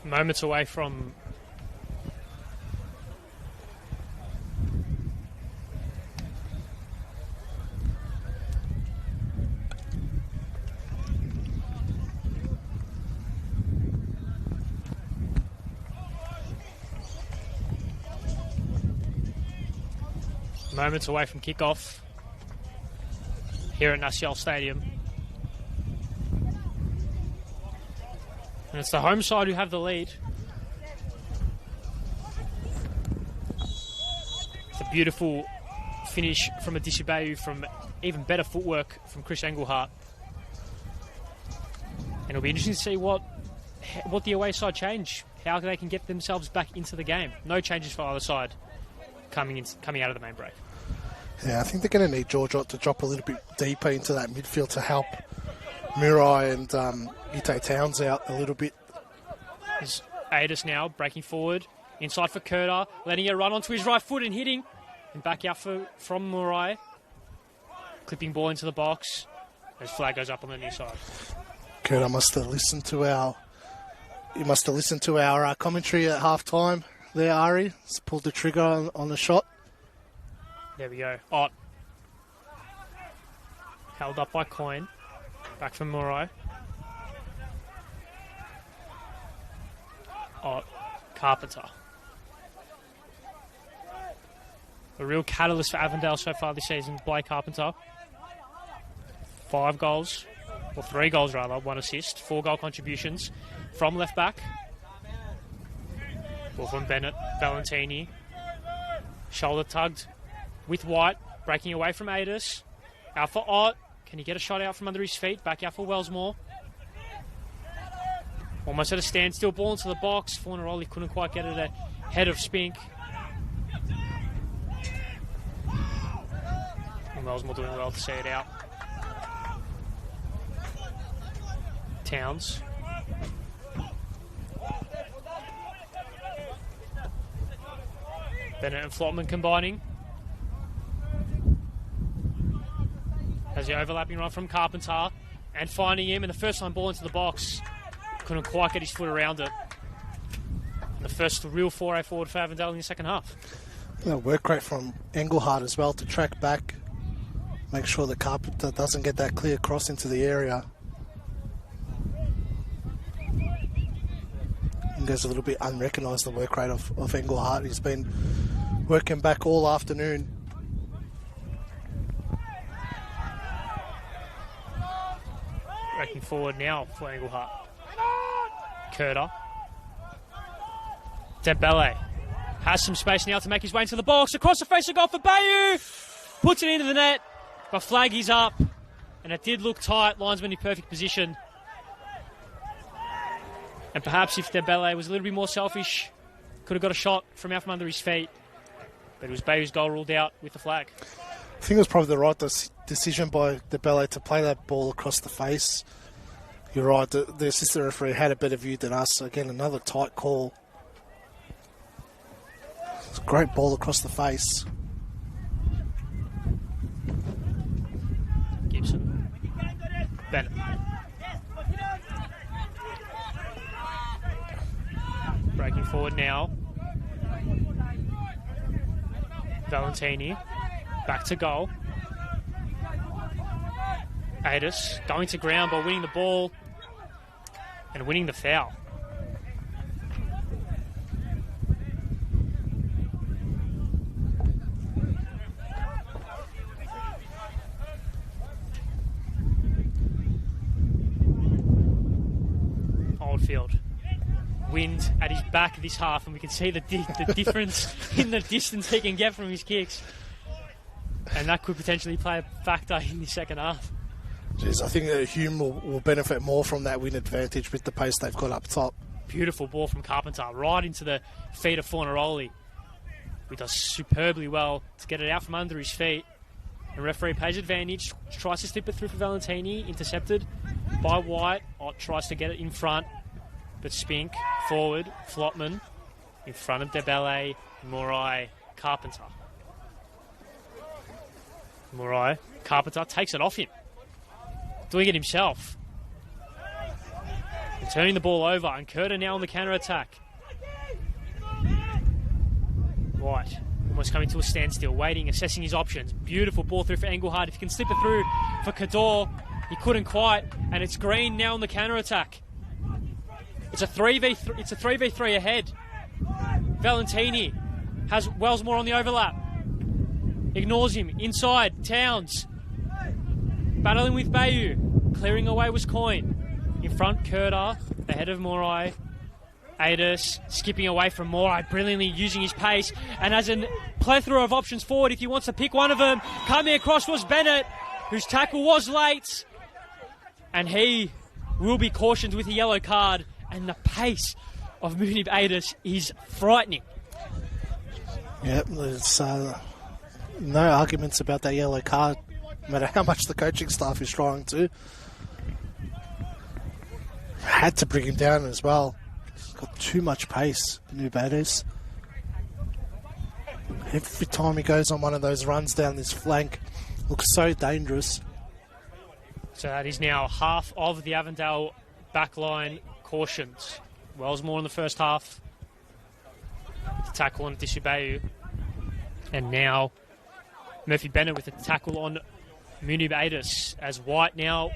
Moments away from kickoff here at Naciol Stadium. And it's the home side who have the lead. It's a beautiful finish from Adisha Bayu, from even better footwork from Chris Engelhart. And it'll be interesting to see what the away side change, how they can get themselves back into the game. No changes for either side coming out of the main break. Yeah, I think they're going to need George Ott to drop a little bit deeper into that midfield to help Murai and Ite Towns out a little bit. There's Adis now breaking forward, inside for Kurta, letting it run onto his right foot and hitting. And back out from Murai. Clipping ball into the box. His flag goes up on the near side. Kurta must have listened to our commentary at half time there, Ari. Just pulled the trigger on the shot. There we go. Ott. Held up by Coyne. Back from Murai. Ott. Carpenter. A real catalyst for Avondale so far this season, Blake Carpenter. 5 goals, or 3 goals rather, 1 assist, 4 goal contributions from left back. Ball from Bennett, Valentini. Shoulder tugged with White, breaking away from Adis. Out for Ott. Can he get a shot out from under his feet? Back out for Wellsmore. Almost at a standstill, ball into the box. Fornaroli couldn't quite get it ahead of Spink. And Wellsmore doing well to see it out. Towns. Bennett and Flotman combining. Has the overlapping run from Carpenter and finding him, and the first time ball into the box. Couldn't quite get his foot around it. The first real foray forward for Avondale in the second half. Work rate from Engelhart as well to track back, make sure the Carpenter doesn't get that clear cross into the area. And goes a little bit unrecognised, the work rate of Engelhart. He's been working back all afternoon. Breaking forward now for Engelhart. Kurta. Dembele has some space now to make his way into the box. Across the face of goal for Bayu. Puts it into the net, but flag is up. And it did look tight. Linesman in perfect position. And perhaps if Dembele was a little bit more selfish, could have got a shot from out from under his feet. But it was Bayu's goal ruled out with the flag. I think it was probably the right decision by Dembele to play that ball across the face. You're right, the assistant referee had a better view than us. Again, another tight call. It's a great ball across the face. Gibson. Bennett. Breaking forward now. Valentini. Back to goal. Adis going to ground by winning the ball and winning the foul. Oldfield. Wind at his back this half, and we can see the difference in the distance he can get from his kicks. And that could potentially play a factor in the second half. Jeez, I think that Hume will benefit more from that win advantage with the pace they've got up top. Beautiful ball from Carpenter, right into the feet of Fornaroli, who does superbly well to get it out from under his feet. And referee pays advantage, tries to slip it through for Valentini, intercepted by White. Ott tries to get it in front, but Spink, forward, Flotman, in front of Dembele, Murai, Carpenter. Murai, Carpenter takes it off him. Doing it himself. Turning the ball over, and Curta now on the counter-attack. White almost coming to a standstill, waiting, assessing his options. Beautiful ball through for Engelhardt. If he can slip it through for Cador, he couldn't quite, and it's Green now on the counter-attack. It's a 3v3 ahead. Valentini has Wellsmore on the overlap. Ignores him. Inside, Towns. Battling with Bayou. Clearing away was Coyne. In front, Curta, ahead of Morai. Adis skipping away from Morai, brilliantly using his pace, and has a plethora of options forward if he wants to pick one of them. Coming across was Bennett, whose tackle was late, and he will be cautioned with a yellow card, and the pace of Munib Adis is frightening. Yep, there's no arguments about that yellow card, no matter how much the coaching staff is trying to. Had to bring him down as well. He's got too much pace, Munib Adis. Every time he goes on one of those runs down this flank, looks so dangerous. So that is now half of the Avondale backline cautions. Wellsmore in the first half. The tackle on Disubeu. And now Murphy Bennett with a tackle on Munib Adis, as White now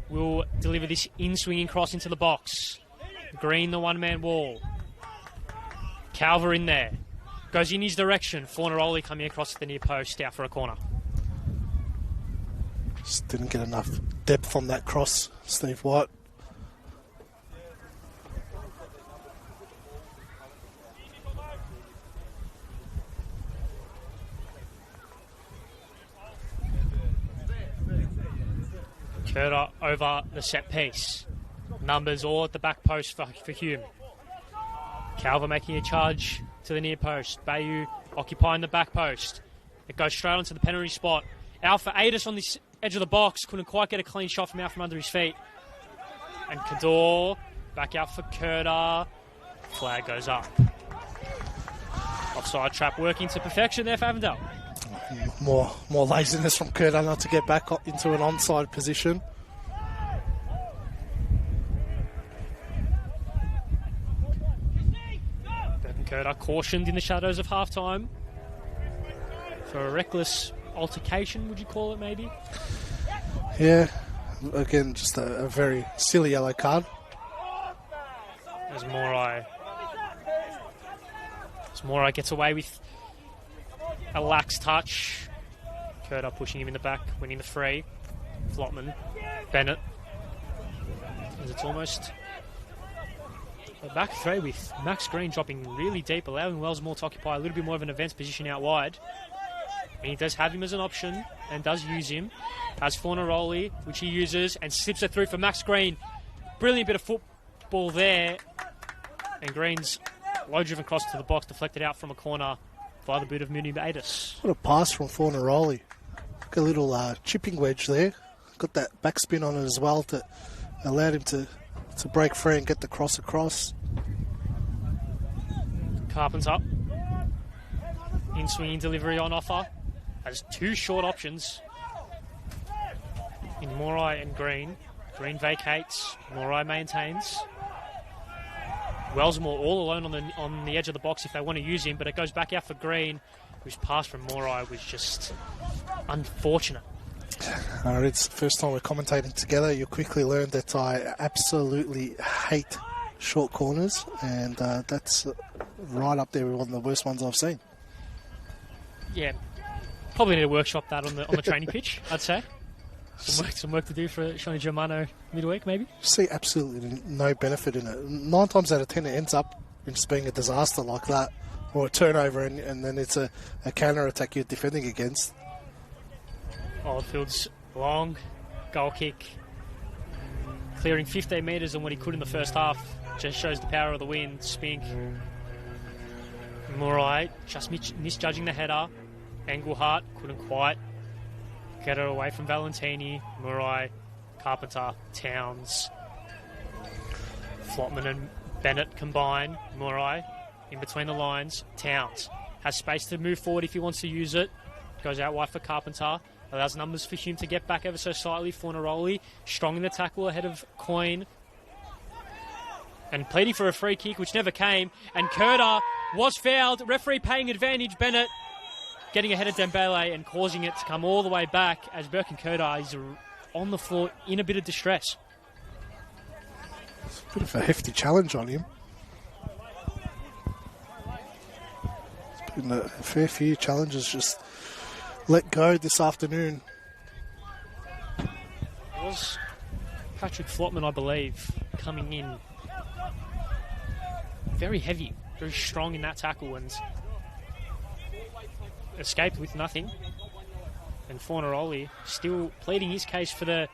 will deliver this in-swinging cross into the box. Green, the one-man wall. Calver in there. Goes in his direction. Fornaroli coming across the near post, out for a corner. Just didn't get enough depth on that cross, Steve White. Curta over the set piece. Numbers all at the back post for Hume. Calver making a charge to the near post. Bayou occupying the back post. It goes straight onto the penalty spot. Out for Adis on this edge of the box. Couldn't quite get a clean shot from out from under his feet. And Cador back out for Curta. Flag goes up. Offside trap working to perfection there for Avondale. More laziness from Curta not to get back into an onside position. Curta cautioned in the shadows of halftime for a reckless altercation, would you call it, maybe? Yeah, again, just a very silly yellow card. As Morai gets away with a lax touch. Curta pushing him in the back, winning the free. Flotman, Bennett. As it's almost a back three with Max Green dropping really deep, allowing Wellsmore to occupy a little bit more of an advanced position out wide. And he does have him as an option and does use him. Has Fornaroli, which he uses, and slips it through for Max Green. Brilliant bit of football there. And Green's low-driven cross to the box, deflected out from a corner by the boot of Munib Adis. What a pass from Fornaroli. Like a little chipping wedge there. Got that backspin on it as well to allow him to break free and get the cross across. Carpenter. In-swinging delivery on offer. Has two short options in Morai and Green. Green vacates. Morai maintains. Wellsmore all alone on the edge of the box if they want to use him, but it goes back out for Green, whose pass from Morai was just unfortunate. It's the first time we're commentating together. You'll quickly learn that I absolutely hate short corners, and that's right up there with one of the worst ones I've seen. Yeah, probably need to workshop that on the training pitch, I'd say. Some work to do for Shani Germano midweek, maybe? See absolutely no benefit in it. 9 times out of 10 it ends up in just being a disaster like that, or a turnover, and then it's a counter-attack you're defending against. Oldfield's long goal kick, clearing 15 metres on what he could in the first half. Just shows the power of the wind. Spink. Morai just misjudging the header. Engelhardt couldn't quite get it away from Valentini. Morai, Carpenter, Towns. Flotman and Bennett combine. Morai in between the lines. Towns has space to move forward if he wants to use it. Goes out wide for Carpenter. Allows numbers for Hume to get back ever so slightly. Fornaroli strong in the tackle ahead of Coyne. and pleading for a free kick, which never came. And Kurta was fouled. Referee paying advantage. Bennett getting ahead of Dembele and causing it to come all the way back as Burke and Kurta is on the floor in a bit of distress. It's a bit of a hefty challenge on him. It's been a fair few challenges just let go this afternoon. It was Patrick Flotman, I believe, coming in very heavy, very strong in that tackle and escaped with nothing. And Fornaroli still pleading his case for the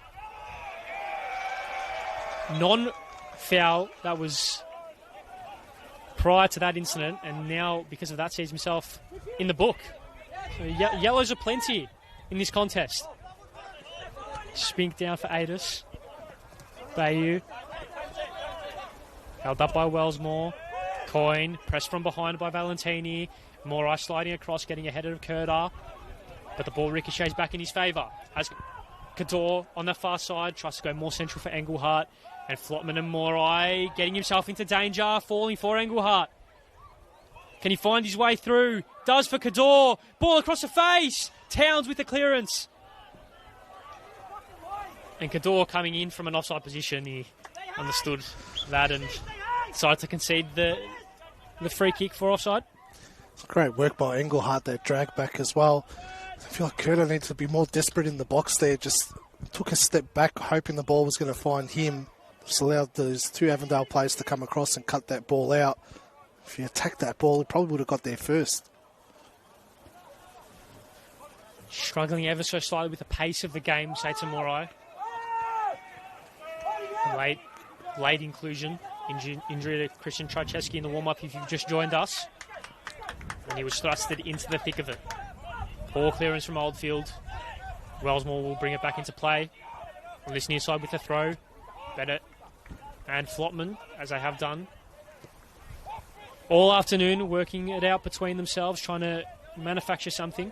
non-foul that was prior to that incident, and now because of that sees himself in the book. So yellows are plenty in this contest. Spink down for Adis. Bayou held up by Wellsmore. Coyne pressed from behind by Valentini. Morai sliding across, getting ahead of Kurta, but the ball ricochets back in his favour as Kador on the far side tries to go more central for Engelhardt, and Flotman and Morai getting himself into danger, falling for Engelhardt. Can he find his way through? Does for Kador. Ball across the face. Towns with the clearance. And Kador coming in from an offside position. He understood that and decided to concede the free kick for offside. It's great work by Engelhardt, that drag back as well. I feel like Kurta needs to be more desperate in the box there. Just took a step back, hoping the ball was going to find him. Just allowed those two Avondale players to come across and cut that ball out. If he attacked that ball, he probably would have got there first. Struggling ever so slightly with the pace of the game, Saita Morai. Late inclusion. Injury to Christian Trajewski in the warm-up if you've just joined us. And he was thrusted into the thick of it. Ball clearance from Oldfield. Wellsmore will bring it back into play. On this near side with a throw. Bennett and Flotman, as they have done all afternoon, working it out between themselves, trying to manufacture something.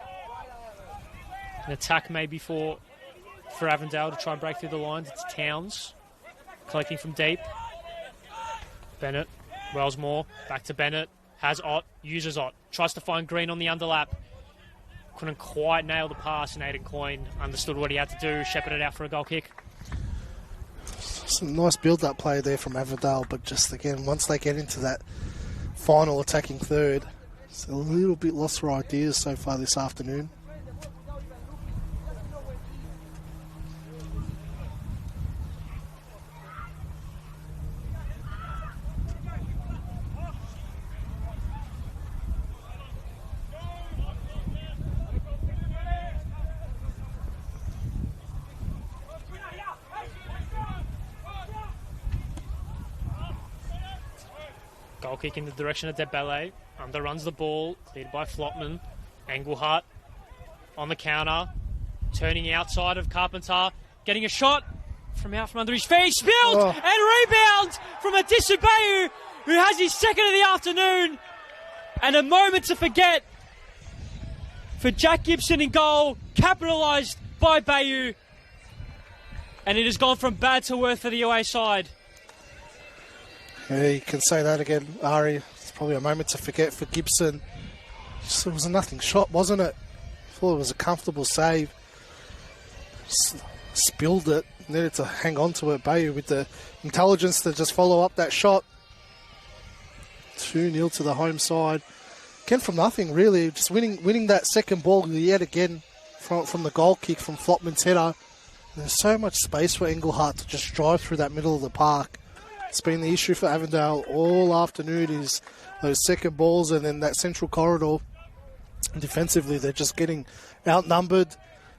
An attack maybe for Avondale to try and break through the lines. It's Towns collecting from deep. Bennett, Wellsmore, back to Bennett. Has Ott, uses Ott. Tries to find Green on the underlap. Couldn't quite nail the pass, and Aidan Coyne understood what he had to do. Shepherded out for a goal kick. Some nice build-up play there from Avondale, but just again, once they get into that final attacking third, it's a little bit lost for ideas so far this afternoon. Goal kick in the direction of Dembele. Underruns the ball. Cleared by Flotman. Engelhardt on the counter. Turning outside of Carpenter. Getting a shot from out from under his feet. Spilled and rebound from Adisa Bayou, who has his second of the afternoon. And a moment to forget for Jack Gibson in goal. Capitalised by Bayou. And it has gone from bad to worse for the away side. Yeah, you can say that again, Ari. It's probably a moment to forget for Gibson. It was a nothing shot, wasn't it? I thought it was a comfortable save. Spilled it. Needed to hang on to it. Bayou with the intelligence to just follow up that shot. 2-0 to the home side. Again from nothing, really. Just winning that second ball yet again from the goal kick from Flotman's header. There's so much space for Engelhardt to just drive through that middle of the park. It's been the issue for Avondale all afternoon, is those second balls and then that central corridor. Defensively, they're just getting outnumbered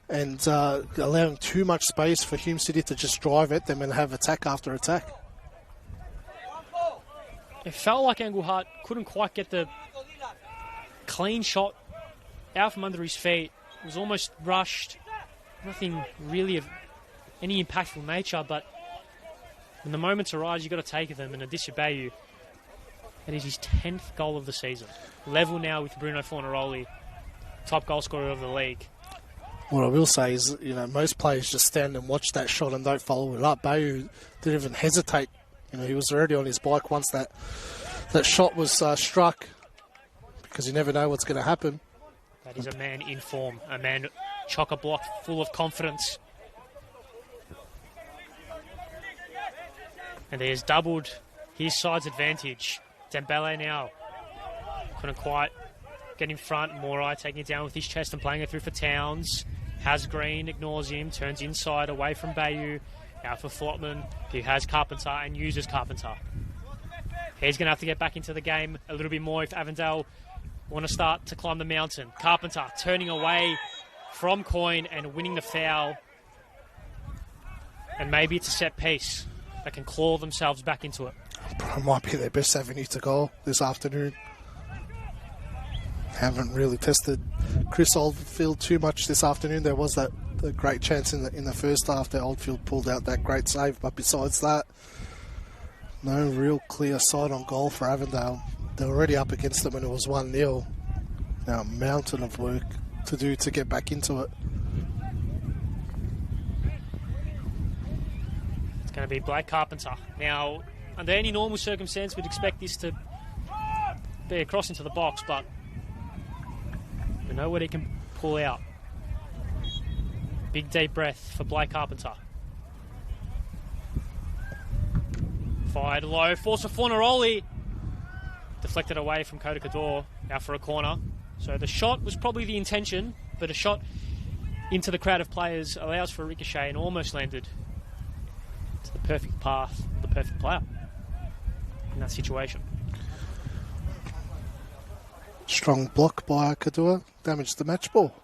and allowing too much space for Hume City to just drive at them and have attack after attack. It felt like Engelhardt couldn't quite get the clean shot out from under his feet. It was almost rushed. Nothing really of any impactful nature, but when the moments arise, you've got to take them. And Adisa Bayou, that is his 10th goal of the season. Level now with Bruno Fornaroli, top goal scorer of the league. What I will say is, most players just stand and watch that shot and don't follow it up. Bayou didn't even hesitate You know, he was already on his bike once that shot was struck, because you never know what's going to happen. That is a man in form, a man chock-a-block, full of confidence. And he has doubled his side's advantage. Dembele now couldn't quite get in front. Morai taking it down with his chest and playing it through for Towns. Has Green, ignores him, turns inside away from Bayou. Out for Flotman, who has Carpenter and uses Carpenter. He's going to have to get back into the game a little bit more if Avondale want to start to climb the mountain. Carpenter turning away from Coyne and winning the foul. And maybe it's a set piece that can claw themselves back into it. It might be their best avenue to goal this afternoon. Haven't really tested Chris Oldfield too much this afternoon. There was the great chance in the first half that Oldfield pulled out that great save, but besides that, no real clear sight on goal for Avondale. They were already up against them when it was 1-0. Now a mountain of work to do to get back into it. It's going to be Blake Carpenter. Now, under any normal circumstance, we'd expect this to be a cross into the box, but we know what he can pull out. Big deep breath for Blake Carpenter. Fired low, force for Fornaroli. Deflected away from Kota Kador, out for a corner. So the shot was probably the intention, but a shot into the crowd of players allows for a ricochet and almost landed to the perfect path, the perfect player in that situation. Strong block by Kador, damaged the match ball.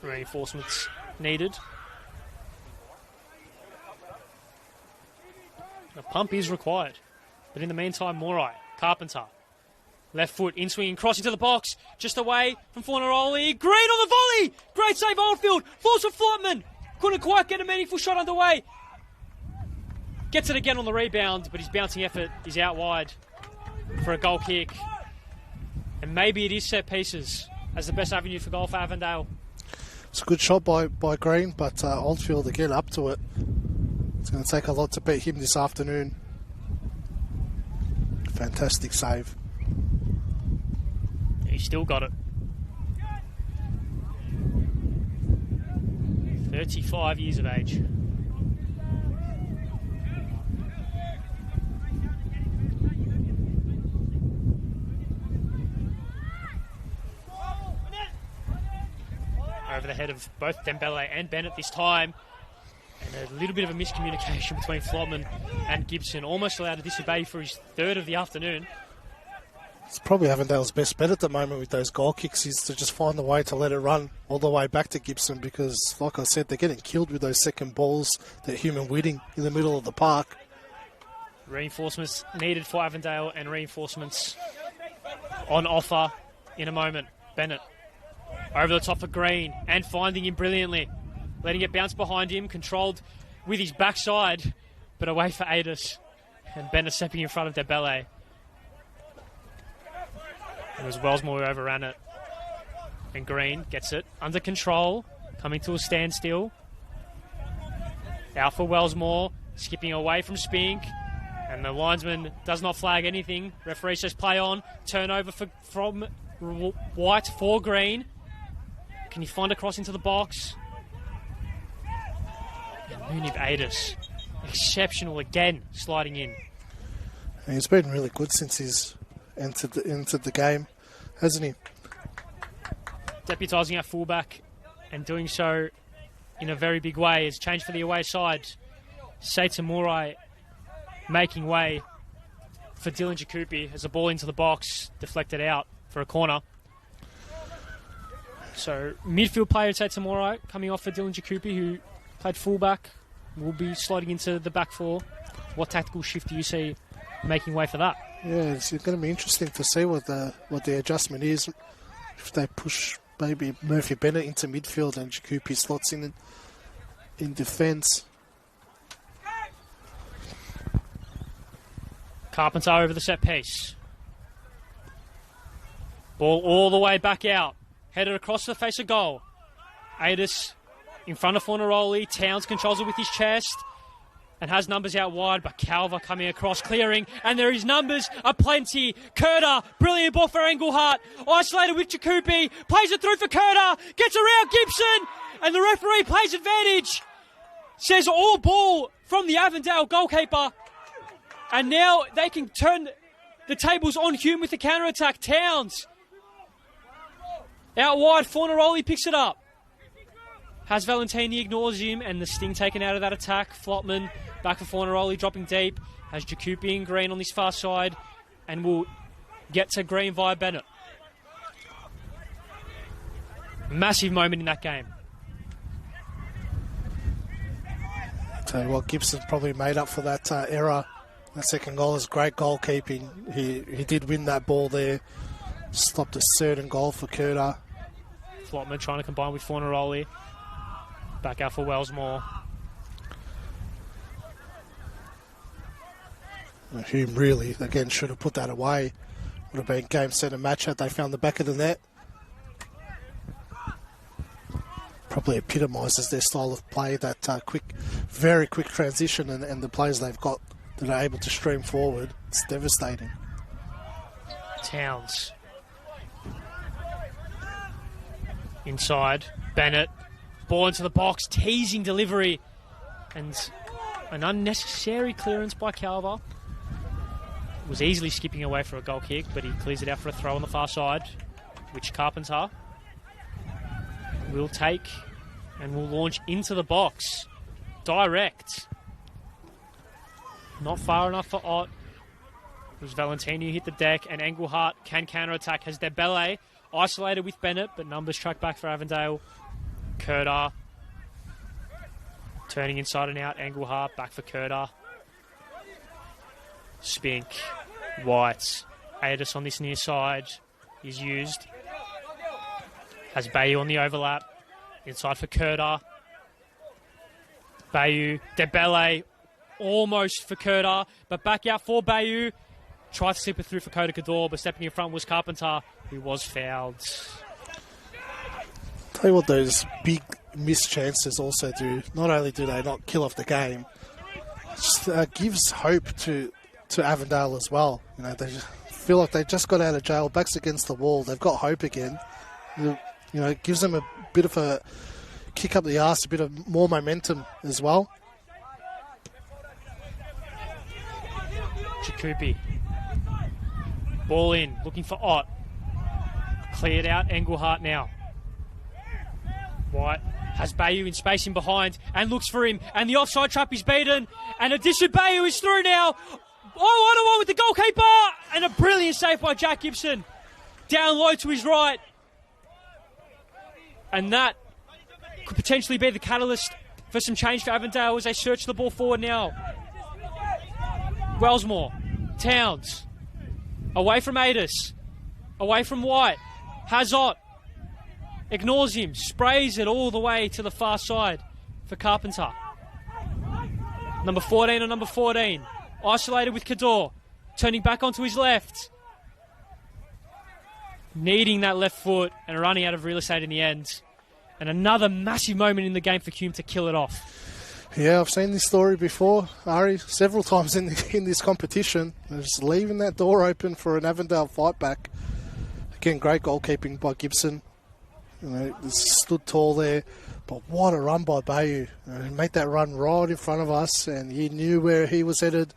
Reinforcements needed. A pump is required. But in the meantime, Morai, Carpenter, left foot, in-swinging, cross into the box, just away from Fornaroli. Green on the volley! Great save, Oldfield. Falls for Flotman. Couldn't quite get a meaningful shot underway. Gets it again on the rebound, but his bouncing effort is out wide for a goal kick. And maybe it is set pieces as the best avenue for goal for Avondale. It's a good shot by Green, but Oldfield again up to it. It's going to take a lot to beat him this afternoon. Fantastic save. He still got it. 35 years of age. Over the head of both Dembele and Bennett this time. And a little bit of a miscommunication between Flotman and Gibson. Almost allowed to disobey for his third of the afternoon. It's probably Avondale's best bet at the moment with those goal kicks, is to just find the way to let it run all the way back to Gibson, because, like I said, they're getting killed with those second balls that Hume winning in the middle of the park. Reinforcements needed for Avondale, and reinforcements on offer in a moment. Bennett over the top for Green and finding him brilliantly. Letting it bounce behind him, controlled with his backside, but away for Adis. And Bennett stepping in front of Dembele. It was Wellsmore who overran it. And Green gets it under control, coming to a standstill. Out for Wellsmore, skipping away from Spink. And the linesman does not flag anything. Referee says play on. Turnover from White for Green. Can he find a cross into the box? Munib Adis, exceptional again, sliding in. And he's been really good since he's entered the game, hasn't he? Deputising our fullback and doing so in a very big way. Has changed for the away side. Seita Morai making way for Dylan Jakupi as a ball into the box, deflected out for a corner. So midfield player Seita Morai coming off for Dylan Jakupi, who played fullback, will be sliding into the back four. What tactical shift do you see making way for that? Yeah, it's going to be interesting to see what the adjustment is. If they push maybe Murphy Bennett into midfield and Jakupi slots in defence. Carpenter over the set piece. Ball all the way back out. Headed across the face of goal. Adis In front of Fornaroli, Towns controls it with his chest and has numbers out wide, but Calver coming across, clearing, and there is numbers aplenty. Curta, brilliant ball for Engelhart, isolated with Jacoupy, plays it through for Curta, gets around Gibson, and the referee plays advantage. Says all ball from the Avondale goalkeeper, and now they can turn the tables on Hume with the counter-attack. Towns out wide, Fornaroli picks it up. Has Valentini, ignores him, and the sting taken out of that attack. Flotman back for Fornaroli, dropping deep. Has Jacoupy and Green on this far side, and will get to Green via Bennett. Massive moment in that game. Tell you what, Gibson probably made up for that error. That second goal is great goalkeeping. He did win that ball there. Stopped a certain goal for Curta. Flotman trying to combine with Fornaroli. Back out for Wellsmore. Hume really, again, should have put that away. Would have been game, set and match had they found the back of the net. Probably epitomises their style of play, that very quick transition, and the players they've got that are able to stream forward. It's devastating. Towns. Inside, Bennett. Ball into the box, teasing delivery, and an unnecessary clearance by Calver. Was easily skipping away for a goal kick, but he clears it out for a throw on the far side, which Carpenter will take and will launch into the box. Direct. Not far enough for Ott. It was Valentini who hit the deck, and Engelhart can counter-attack. Has Debele isolated with Bennett, but numbers track back for Avondale. Curta turning inside and out. Engelhart back for Curta. Spink, White, Adis on this near side is used. Has Bayou on the overlap. Inside for Curta. Bayou, Debele, almost for Curta, but back out for Bayou. Tried to slip it through for Kota Kador, but stepping in front was Carpenter, who was fouled. Tell you what, those big missed chances also do. Not only do they not kill off the game, it just gives hope to Avondale as well. You know, they just feel like they just got out of jail, backs against the wall. They've got hope again. You know, it gives them a bit of a kick up the arse, a bit of more momentum as well. Jacoupy. Ball in, looking for Ott. Cleared out, Engelhart now. White has Bayou in space in behind and looks for him, and the offside trap is beaten, and Addition Bayou is through now. Oh, 1-on-1 with the goalkeeper, and a brilliant save by Jack Gibson. Down low to his right. And that could potentially be the catalyst for some change for Avondale as they search the ball forward now. Wellsmore, Towns, away from Adis, away from White, has Ott, ignores him, sprays it all the way to the far side for Carpenter. Number 14 or number 14, isolated with Kador, turning back onto his left. Needing that left foot and running out of real estate in the end. And another massive moment in the game for Hume to kill it off. Yeah, I've seen this story before, Ari, several times in this competition. Just leaving that door open for an Avondale fight back. Again, great goalkeeping by Gibson. You know, stood tall there, but what a run by Bayou. He made that run right in front of us, and he knew where he was headed.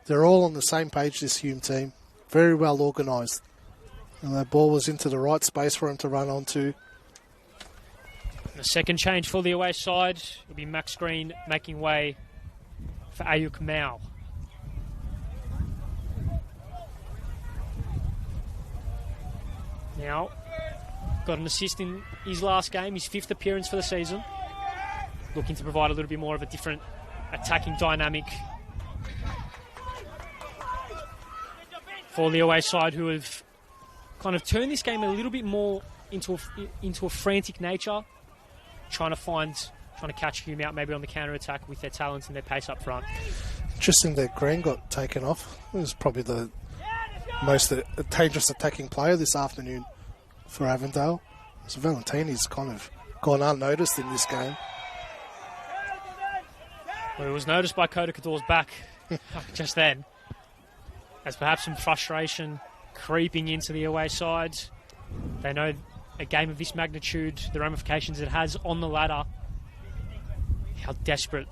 They're all on the same page, this Hume team. Very well organised. And that ball was into the right space for him to run onto. The second change for the away side will be Max Green making way for Ayuk Mao. Now, got an assist in his last game, his 5th appearance for the season. Looking to provide a little bit more of a different attacking dynamic for the away side, who have kind of turned this game a little bit more into a frantic nature, trying to catch Hume out maybe on the counter-attack with their talents and their pace up front. Interesting that Green got taken off. He was probably the most dangerous attacking player this afternoon for Avondale. So Valentini's kind of gone unnoticed in this game. Well, it was noticed by Kota Kador's back just then, as perhaps some frustration creeping into the away side. They know a game of this magnitude, the ramifications it has on the ladder, how desperate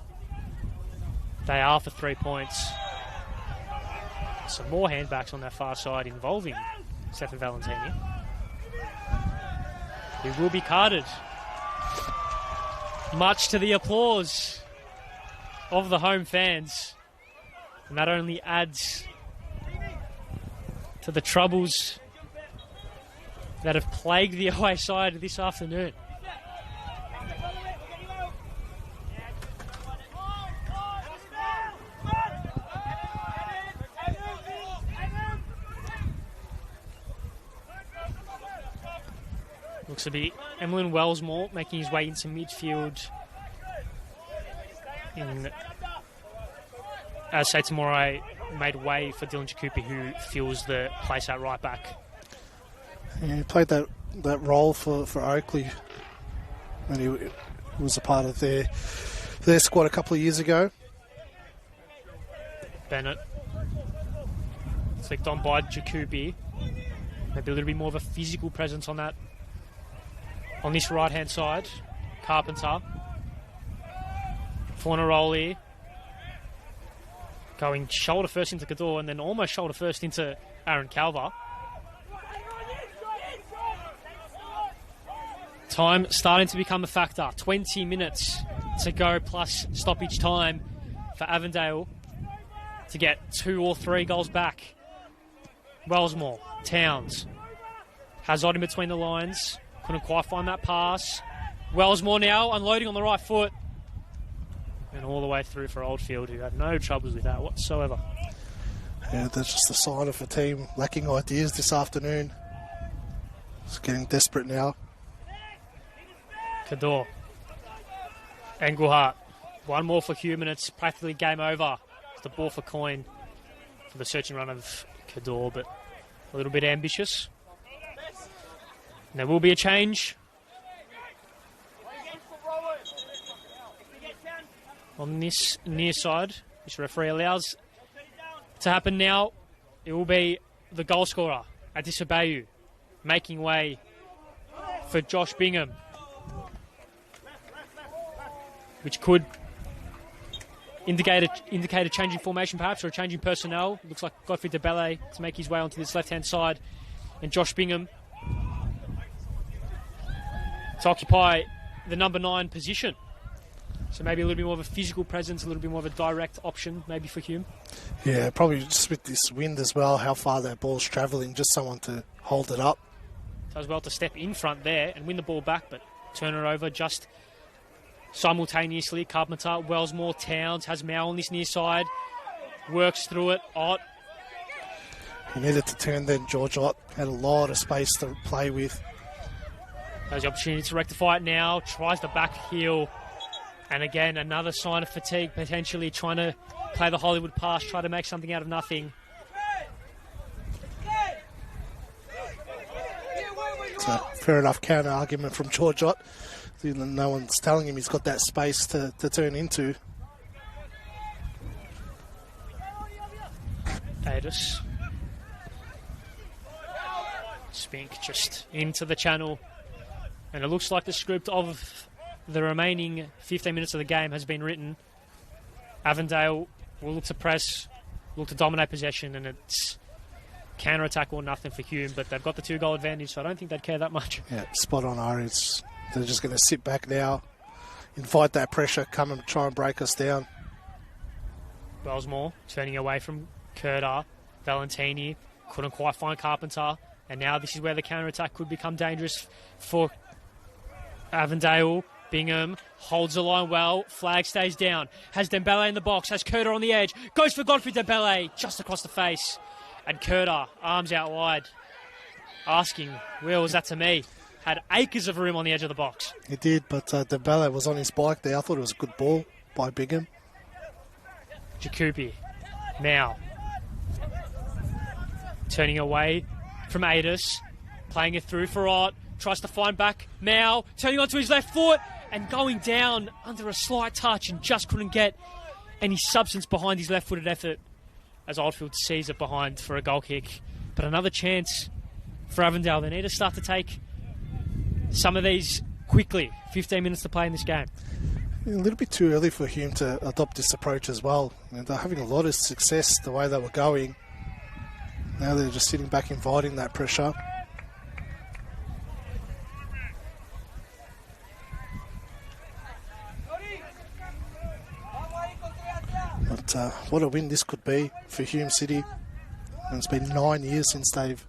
they are for 3 points. Some more handbacks on that far side involving Stefan Valentini. He will be carded, much to the applause of the home fans. And that only adds to the troubles that have plagued the away side this afternoon. Looks to be Emlyn Wellsmore making his way into midfield as Satomori made way for Dylan Jakupi, who fills the place at right back. Yeah, he played that role for Oakley when he was a part of their squad a couple of years ago. Bennett flicked on by Jakupi. Maybe a little bit more of a physical presence on that. On this right-hand side, Carpenter. Fornaroli going shoulder first into Kador and then almost shoulder first into Aaron Calver. Time starting to become a factor. 20 minutes to go plus stoppage time for Avondale to get 2 or 3 goals back. Wellsmore, Towns, Hazard in between the lines. Couldn't quite find that pass. Wellsmore now unloading on the right foot. And all the way through for Oldfield, who had no troubles with that whatsoever. Yeah, that's just a sign of a team lacking ideas this afternoon. It's getting desperate now. Kador. Engelhardt. One more for Hume and it's practically game over. It's the ball for coin for the searching run of Kador, but a little bit ambitious. And there will be a change on this near side, which referee allows to happen now. It will be the goal scorer, Adisabayu, making way for Josh Bingham, which could indicate a change in formation perhaps, or a change in personnel. Looks like Godfrey DeBelle to make his way onto this left-hand side, and Josh Bingham to occupy the number 9 position. So maybe a little bit more of a physical presence, a little bit more of a direct option maybe for Hume. Yeah, probably just with this wind as well, how far that ball's travelling, just someone to hold it up. Does well to step in front there and win the ball back, but turn it over just simultaneously. Carpenter, Wellsmore, Towns, has Mao on this near side, works through it. Ott. He needed to turn then. George Ott had a lot of space to play with. Has the opportunity to rectify it now, tries the back heel. And again, another sign of fatigue, potentially trying to play the Hollywood pass, try to make something out of nothing. It's a fair enough counter argument from George Ott. No one's telling him he's got that space to turn into. Adis. Spink just into the channel. And it looks like the script of the remaining 15 minutes of the game has been written. Avondale will look to press, look to dominate possession, and it's counter-attack or nothing for Hume, but they've got the 2-goal advantage, so I don't think they'd care that much. Yeah, spot on, Ari. They're just going to sit back now, invite that pressure, come and try and break us down. Wellsmore turning away from Curda. Valentini couldn't quite find Carpenter, and now this is where the counter-attack could become dangerous for Avondale. Bingham holds the line well. Flag stays down. Has Dembele in the box. Has Curda on the edge. Goes for Godfrey Dembele just across the face. And Curda, arms out wide, asking, where was that to me? Had acres of room on the edge of the box. He did, but Dembele was on his bike there. I thought it was a good ball by Bingham. Jakupi now turning away from Adis. Playing it through for Ott. Tries to find back. Mao turning onto his left foot and going down under a slight touch and just couldn't get any substance behind his left-footed effort as Oldfield sees it behind for a goal kick. But another chance for Avondale. They need to start to take some of these quickly. 15 minutes to play in this game. A little bit too early for Hume to adopt this approach as well. They're having a lot of success the way they were going. Now they're just sitting back inviting that pressure. But what a win this could be for Hume City. And it's been 9 years since they've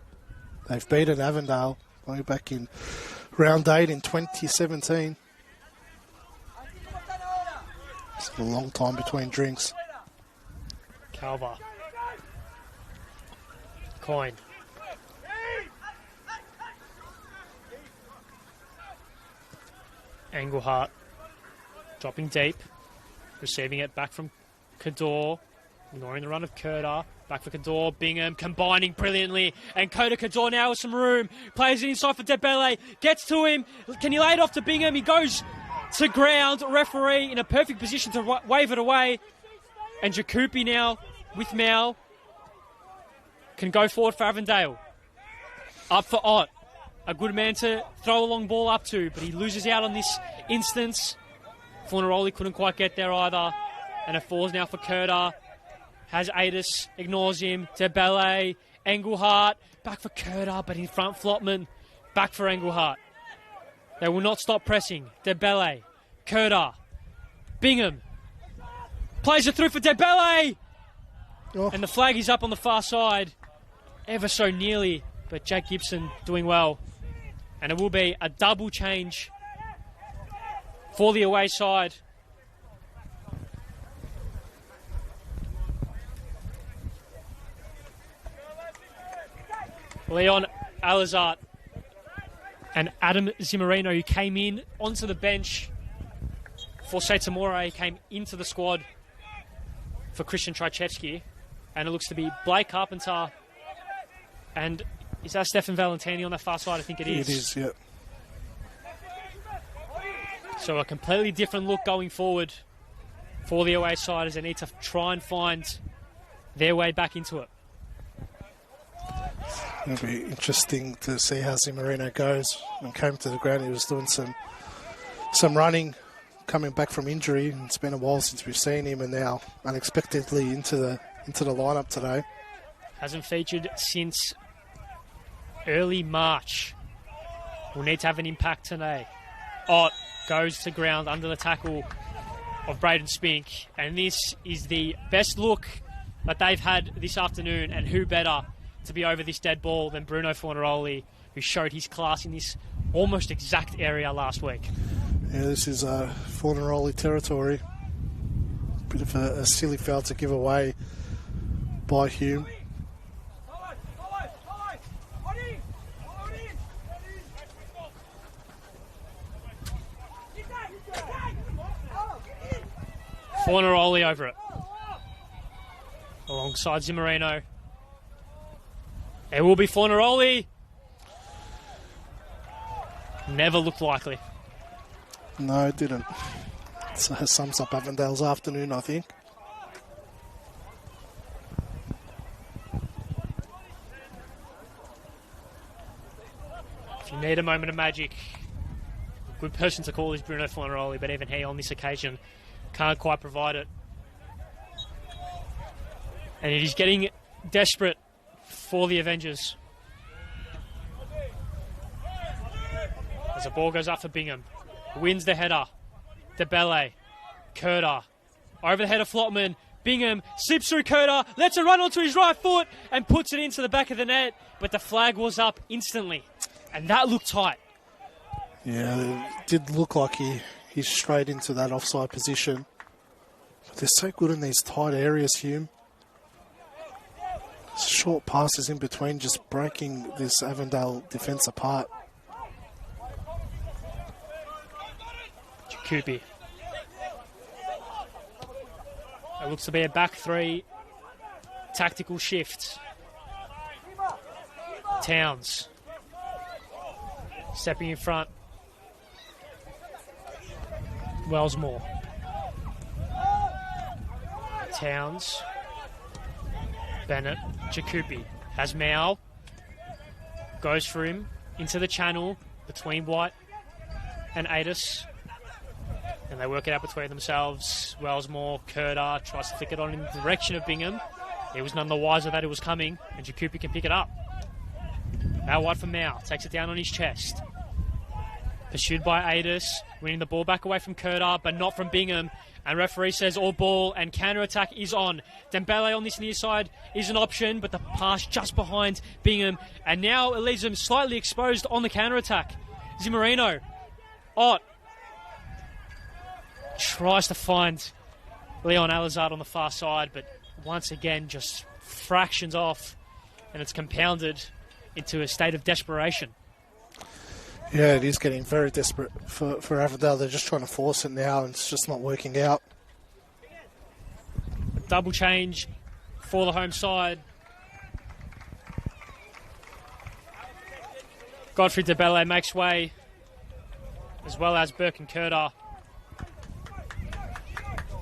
beaten Avondale, way back in round 8 in 2017. It's a long time between drinks. Calva. Coin. Engelhart. Dropping deep. Receiving it back from Kador. Ignoring the run of Kurta. Back for Kador. Bingham combining brilliantly. And Kota Kador now with some room. Plays it inside for Debele. Gets to him. Can he lay it off to Bingham? He goes to ground. Referee in a perfect position to wave it away. And Jacoupy now with Mal. Can go forward for Avondale. Up for Ott. A good man to throw a long ball up to, but he loses out on this instance. Fornaroli couldn't quite get there either. And it falls now for Kurta. Has Adis, ignores him. Debele, Engelhart. Back for Kurta, but in front Flotman. Back for Engelhart. They will not stop pressing. Debele, Kurta, Bingham. Plays it through for Debele! Oh. And the flag is up on the far side. Ever so nearly, but Jack Gibson doing well. And it will be a double change for the away side. Leon Alizart and Adam Zimmerino, who came in onto the bench for Setamore, came into the squad for Christian Trajewski. And it looks to be Blake Carpenter. And is that Stefan Valentini on the far side? I think it is. It is, yeah. So a completely different look going forward for the away side as they need to try and find their way back into it. It'll be interesting to see how Zimmerino goes. When he came to the ground, he was doing some running, coming back from injury. It's been a while since we've seen him, and now unexpectedly into the lineup today. Hasn't featured since early March. Will need to have an impact today. Ott goes to ground under the tackle of Braden Spink, and this is the best look that they've had this afternoon, and who better to be over this dead ball than Bruno Fornaroli, who showed his class in this almost exact area last week. Yeah, this is Fornaroli territory. Bit of a silly foul to give away by Hume. Fornaroli over it. Alongside Zimmerino. It will be Fornaroli. Never looked likely. No, it didn't. So it sums up Avondale's afternoon, I think. If you need a moment of magic, a good person to call is Bruno Fornaroli, but even he on this occasion can't quite provide it. And it is getting desperate for the Avengers. As the ball goes up for Bingham. Wins the header. Debele. Kurta. Over the head of Flotman. Bingham slips through Kurta. Lets it run onto his right foot and puts it into the back of the net. But the flag was up instantly. And that looked tight. Yeah, it did look like he's straight into that offside position. But they're so good in these tight areas, Hume. Short passes in between, just breaking this Avondale defence apart. Jacoupy. It looks to be a back three tactical shift. Towns stepping in front. Wellsmore. Towns. Bennett. Jakupi has Mao. Goes for him into the channel between White and Adis. And they work it out between themselves. Wellsmore, Kurtar tries to flick it on in the direction of Bingham. He was none the wiser that it was coming, and Jakupi can pick it up. Now White for Mao. Takes it down on his chest. Pursued by Adis, winning the ball back away from Kurtar, but not from Bingham. And referee says all ball and counter-attack is on. Dembele on this near side is an option, but the pass just behind Bingham. And now it leaves him slightly exposed on the counter-attack. Zimmerino. Ott tries to find Leon Alizard on the far side, but once again just fractions off, and it's compounded into a state of desperation. Yeah, it is getting very desperate for Avondale. They're just trying to force it now, and it's just not working out. A double change for the home side. Godfrey Dembele makes way, as well as Burke and Kurtar,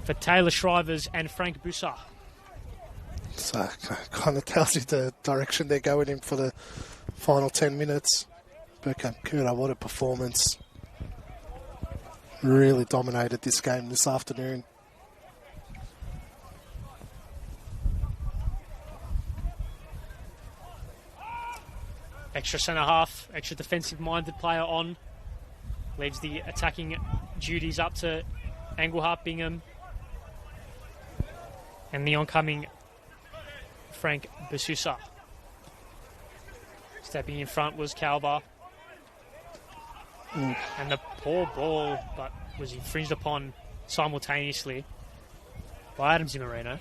for Taylor Shrivers and Frank Bussa. So kind of tells you the direction they're going in for the final 10 minutes. Burke and Kurtar, what a performance. Really dominated this game this afternoon. Extra centre-half, extra defensive-minded player on. Leaves the attacking duties up to Engelhardt, Bingham, and the oncoming Frank Basusa. Stepping in front was Calva. And the poor ball, but was infringed upon simultaneously by Adam Zimmerino.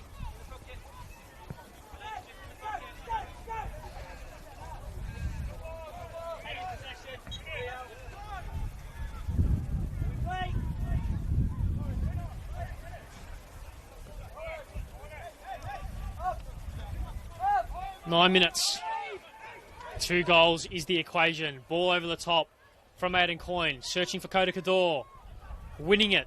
Nine minutes. 2 goals is the equation. Ball over the top from Aidan Coyne. Searching for Kota Kador. Winning it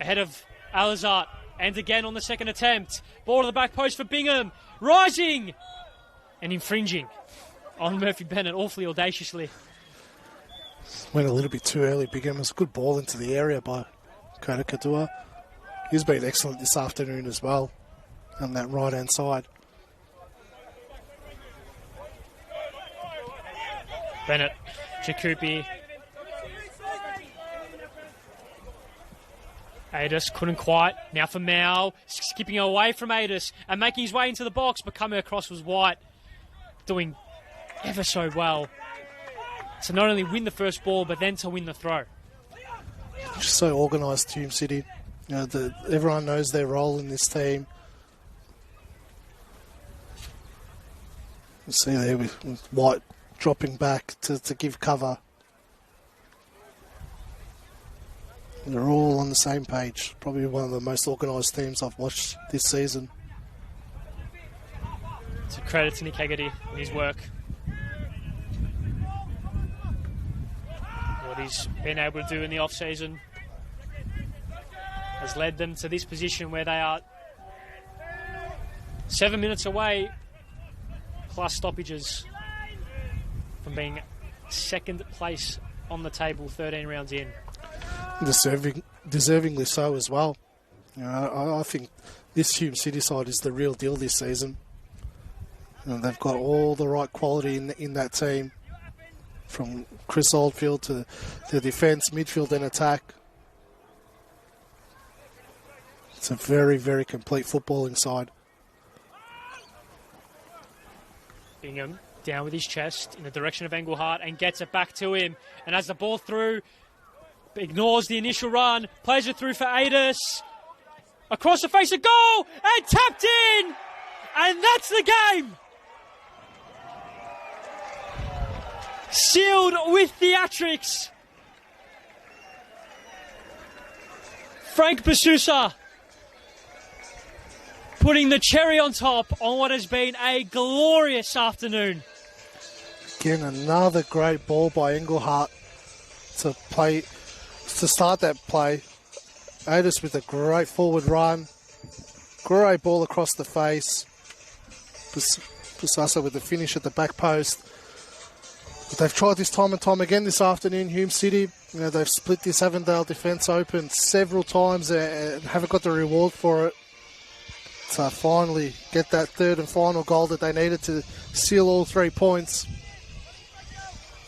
ahead of Alizart. And again on the second attempt. Ball to the back post for Bingham. Rising and infringing on Murphy Bennett awfully audaciously. Went a little bit too early. Bingham was a good ball into the area by Kota Kador. He's been excellent this afternoon as well on that right-hand side. Bennett, Jakupi. Adis couldn't quite. Now for Mao. Skipping away from Adis and making his way into the box, but coming across was White. Doing ever so well to not only win the first ball, but then to win the throw. Just so organised, Hume City. You know, everyone knows their role in this team. You see there with White dropping back to give cover. They're all on the same page. Probably one of the most organised teams I've watched this season. It's a credit to Nick Hegarty and his work. What he's been able to do in the off-season has led them to this position where they are 7 minutes away, plus stoppages, from being second place on the table 13 rounds in. Deservingly so as well. You know, I think this Hume City side is the real deal this season. You know, they've got all the right quality in that team, from Chris Oldfield to the defence, midfield and attack. It's a very, very complete footballing side. Bingham down with his chest in the direction of Engelhardt and gets it back to him. And as the ball through, ignores the initial run, plays it through for Adis. Across the face of goal and tapped in! And that's the game! Sealed with theatrics. Frank Basusa putting the cherry on top on what has been a glorious afternoon. Again, another great ball by Engelhardt to start that play. Adis with a great forward run, Great ball across the face. Pusasa with the finish at the back post. But they've tried this time and time again this afternoon, Hume City. You know, they've split this Avondale defence open several times and haven't got the reward for it. So finally get that third and final goal that they needed to seal all 3 points.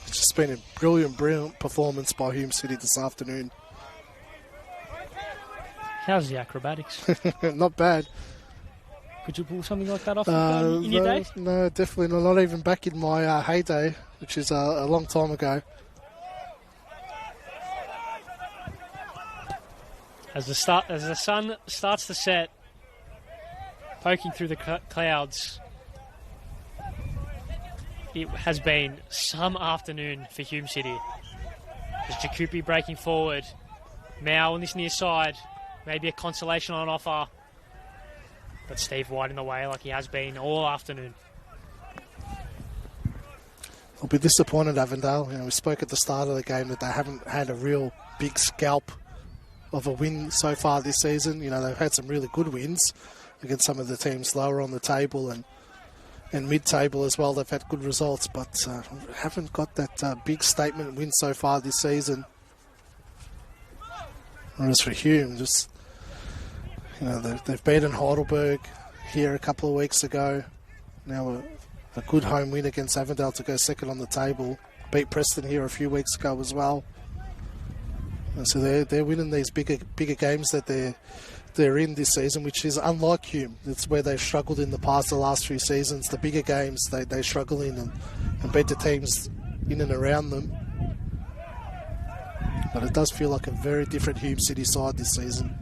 It's just been a brilliant performance by Hume City this afternoon. How's the acrobatics? Not bad. Could you pull something like that off in your day? No, definitely not even back in my heyday, which is a long time ago. As the sun starts to set, poking through the clouds, it has been some afternoon for Hume City. There's Jakupi breaking forward. Mao on this near side. Maybe a consolation on offer. But Steve White in the way like he has been all afternoon. I'll be disappointed, Avondale. You know, we spoke at the start of the game that they haven't had a real big scalp of a win so far this season. You know, they've had some really good wins against some of the teams lower on the table and mid-table as well. They've had good results, but haven't got that big statement win so far this season. Whereas for Hume, just, you know, they've beaten Heidelberg here a couple of weeks ago. Now a good home win against Avondale to go second on the table. Beat Preston here a few weeks ago as well. And so they're winning these bigger games that they're in this season, which is unlike Hume. It's where they've struggled in the past, the last few seasons. The bigger games they struggle in and beat the teams in and around them. But it does feel like a very different Hume City side this season.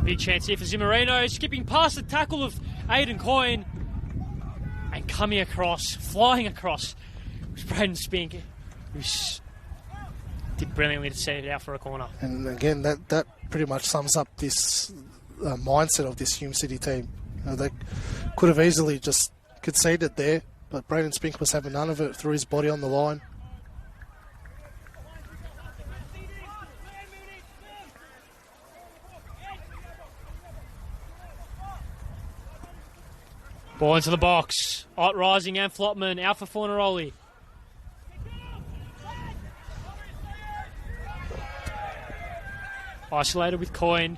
Big chance here for Zimmerino, skipping past the tackle of Aidan Coyne and coming across, flying across, was Braden Spink, who did brilliantly to set it out for a corner. And again, that pretty much sums up this mindset of this Hume City team. They could have easily just conceded there, but Braden Spink was having none of it, threw his body on the line. Ball into the box. Ott Rising and Flopman out for Fornaroli. Isolated with Coyne.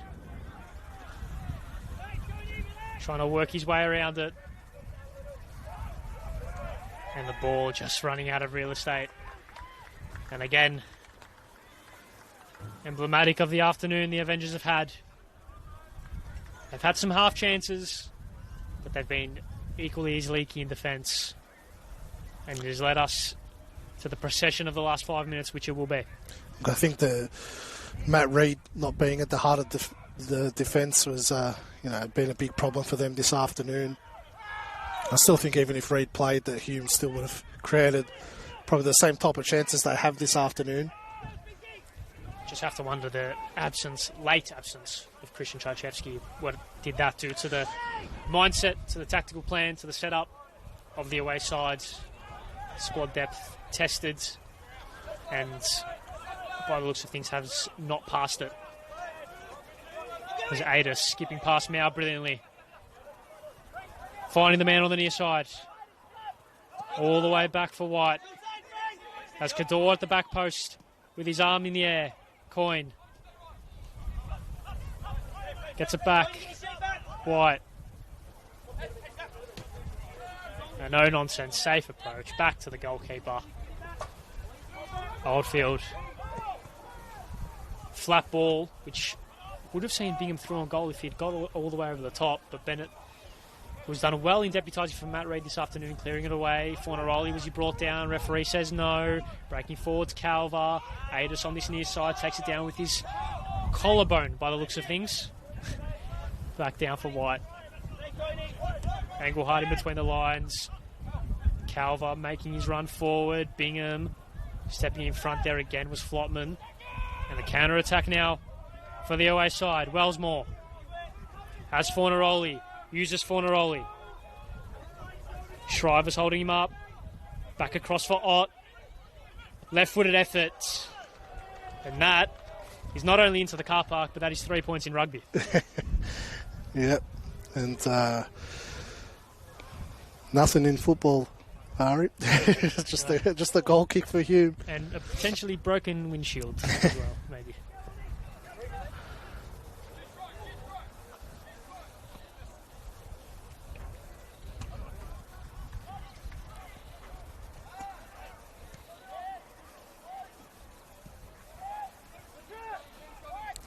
Trying to work his way around it. And the ball just running out of real estate. And again, emblematic of the afternoon the Avengers have had. They've had some half chances, but they've been equally as leaky in defence. And it has led us to the procession of the last 5 minutes, which it will be. I think the Matt Reid not being at the heart of the defence was, been a big problem for them this afternoon. I still think even if Reid played, that Hume still would have created probably the same type of chances they have this afternoon. Just have to wonder the late absence of Christian Czajewski, what did that do to the mindset, to the tactical plan, to the setup of the away sides. Squad depth tested, and by the looks of things has not passed it. There's Ada skipping past Mao brilliantly. Finding the man on the near side. All the way back for White. Has Kador at the back post with his arm in the air. Coyne. Gets it back. White. A no-nonsense, safe approach. Back to the goalkeeper. Oldfield. Flat ball, which would have seen Bingham through on goal if he'd got all the way over the top, but Bennett was done well in deputising for Matt Reid this afternoon, clearing it away. Fornaroli was he brought down, referee says no. Breaking forwards, Calva. Adis on this near side takes it down with his collarbone by the looks of things. Back down for White. Engelhardt in between the lines. Calva making his run forward. Bingham stepping in front there again was Flopman. And the counter-attack now for the away side. Wellsmore has Fornaroli. Uses Fornaroli. Shriver's holding him up. Back across for Ott. Left-footed effort. And that is not only into the car park, but that is 3 points in rugby. Yep. And nothing in football, Ari. just a goal kick for Hume. And a potentially broken windshield as well, maybe.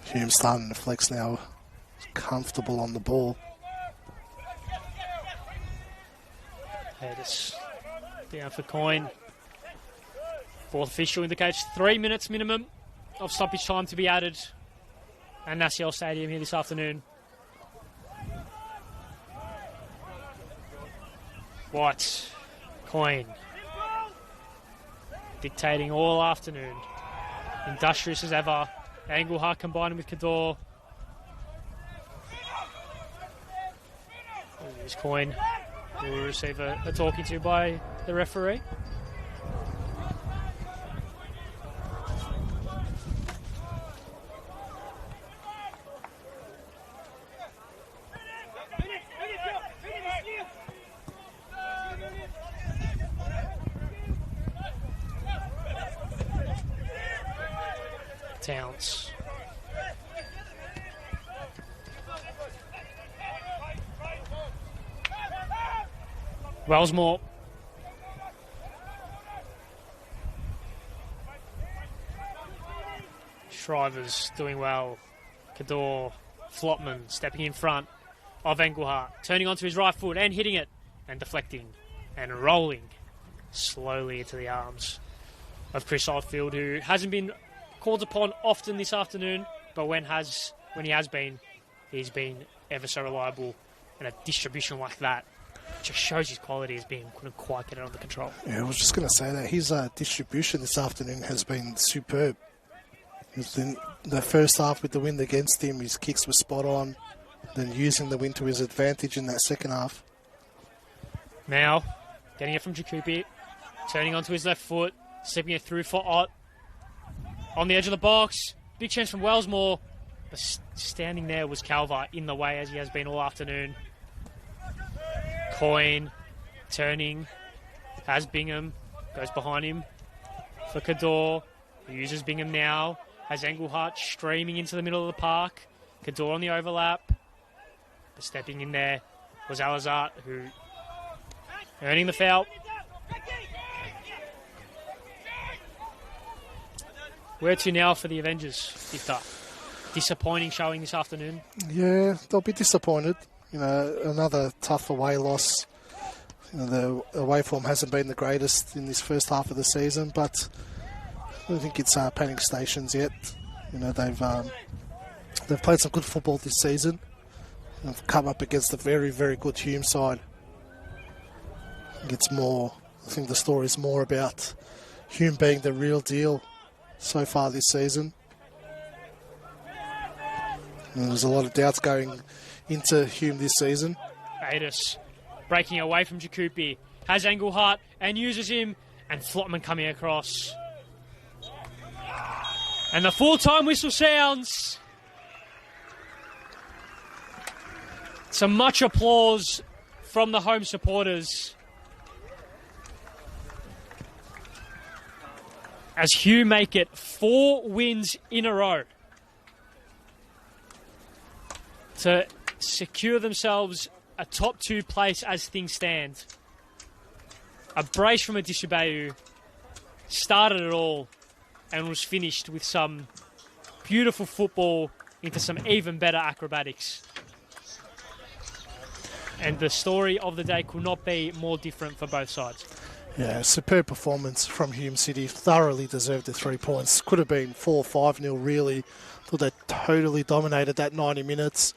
Hume starting to flex now. Comfortable on the ball. Hedis down for Coyne. Fourth official indicates 3 minutes minimum of stoppage time to be added at Naciel Stadium here this afternoon. White, Coyne, dictating all afternoon. Industrious as ever. Engelhardt combining with Cador. Here's Coyne, who will receive a talking to by the referee. Towns. Wellsmore. Shrivers doing well. Cador, Flotman stepping in front of Engelhardt, turning onto his right foot and hitting it and deflecting and rolling slowly into the arms of Chris Oldfield, who hasn't been called upon often this afternoon, but when he has been, he's been ever so reliable. And a distribution like that just shows his quality as being couldn't quite get it under control. Yeah, I was just going to say that his distribution this afternoon has been superb. In the first half with the wind against him, his kicks were spot on. Then using the wind to his advantage in that second half. Now, getting it from Jakupi, turning onto his left foot, slipping it through for Ott. On the edge of the box, big chance from Wellsmore, but standing there was Calver in the way as he has been all afternoon. Coyne, turning, has Bingham, goes behind him for Cador, who uses Bingham now, has Engelhardt streaming into the middle of the park. Cador on the overlap, but stepping in there was Alazart, who earning the foul. Where to now for the Avengers, Victor? Disappointing showing this afternoon. Yeah, they'll be disappointed. You know, another tough away loss. You know, the away form hasn't been the greatest in this first half of the season, but I don't think it's panic stations yet. You know, they've played some good football this season. They've come up against a very, very good Hume side. I think the story is more about Hume being the real deal so far this season. And there's a lot of doubts going into Hume this season. Adis breaking away from Jakupi, has Engelhardt and uses him, and Flotman coming across. And the full-time whistle sounds. Some much applause from the home supporters as Hume make it 4 wins in a row to secure themselves a top 2 place as things stand. A brace from Adishabayu started it all and was finished with some beautiful football into some even better acrobatics. And the story of the day could not be more different for both sides. Yeah, superb performance from Hume City. Thoroughly deserved the 3 points. Could have been 4-5-0 really. Thought they totally dominated that 90 minutes.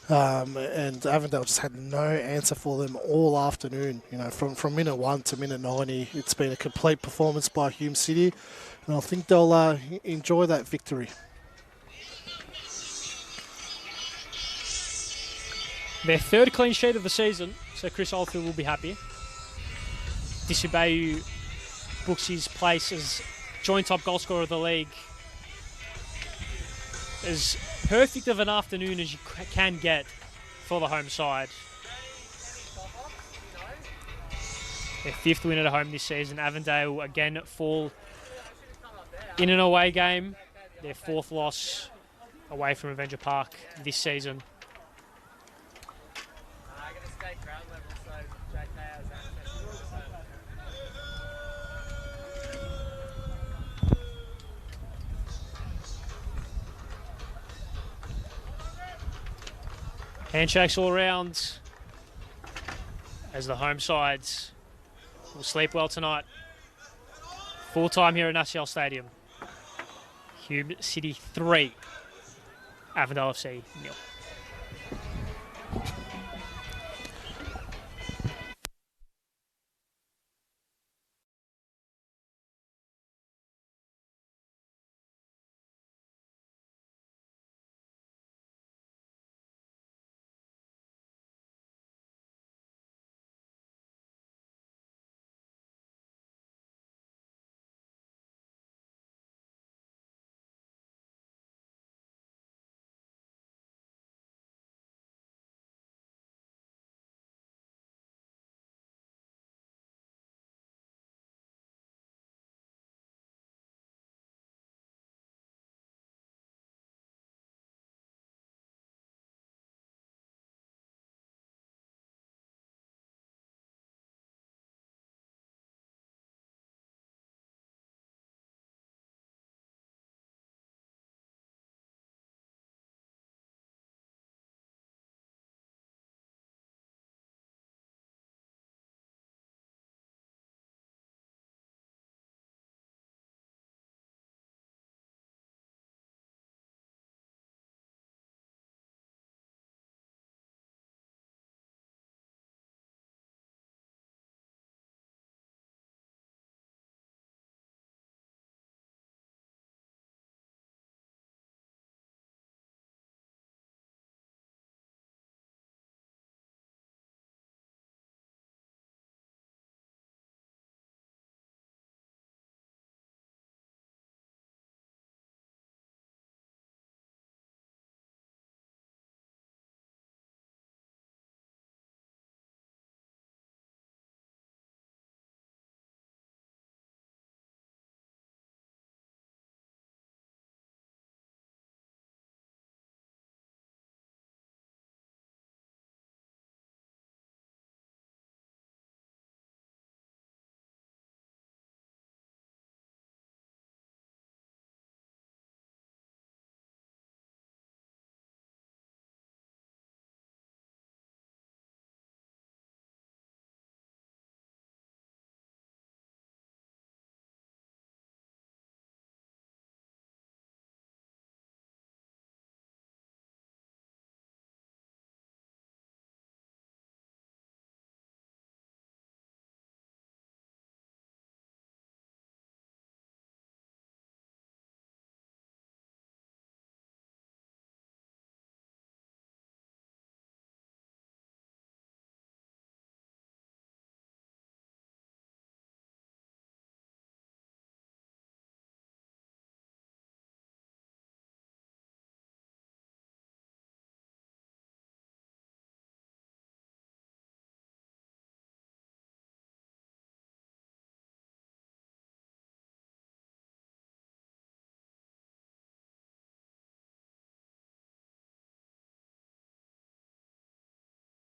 And Avondale just had no answer for them all afternoon. You know, from minute 1 to minute 90, it's been a complete performance by Hume City. And I think they'll enjoy that victory. Their 3rd clean sheet of the season, so Chris Oldfield will be happy. Dishabayu books his place as joint top goal scorer of the league. As perfect of an afternoon as you can get for the home side. Their 5th win at home this season. Avondale again fall in an away game. Their 4th loss away from Avenger Park this season. Handshakes all around as the home sides will sleep well tonight. Full time here at Nassau Stadium. Hume City 3, Avondale FC 0.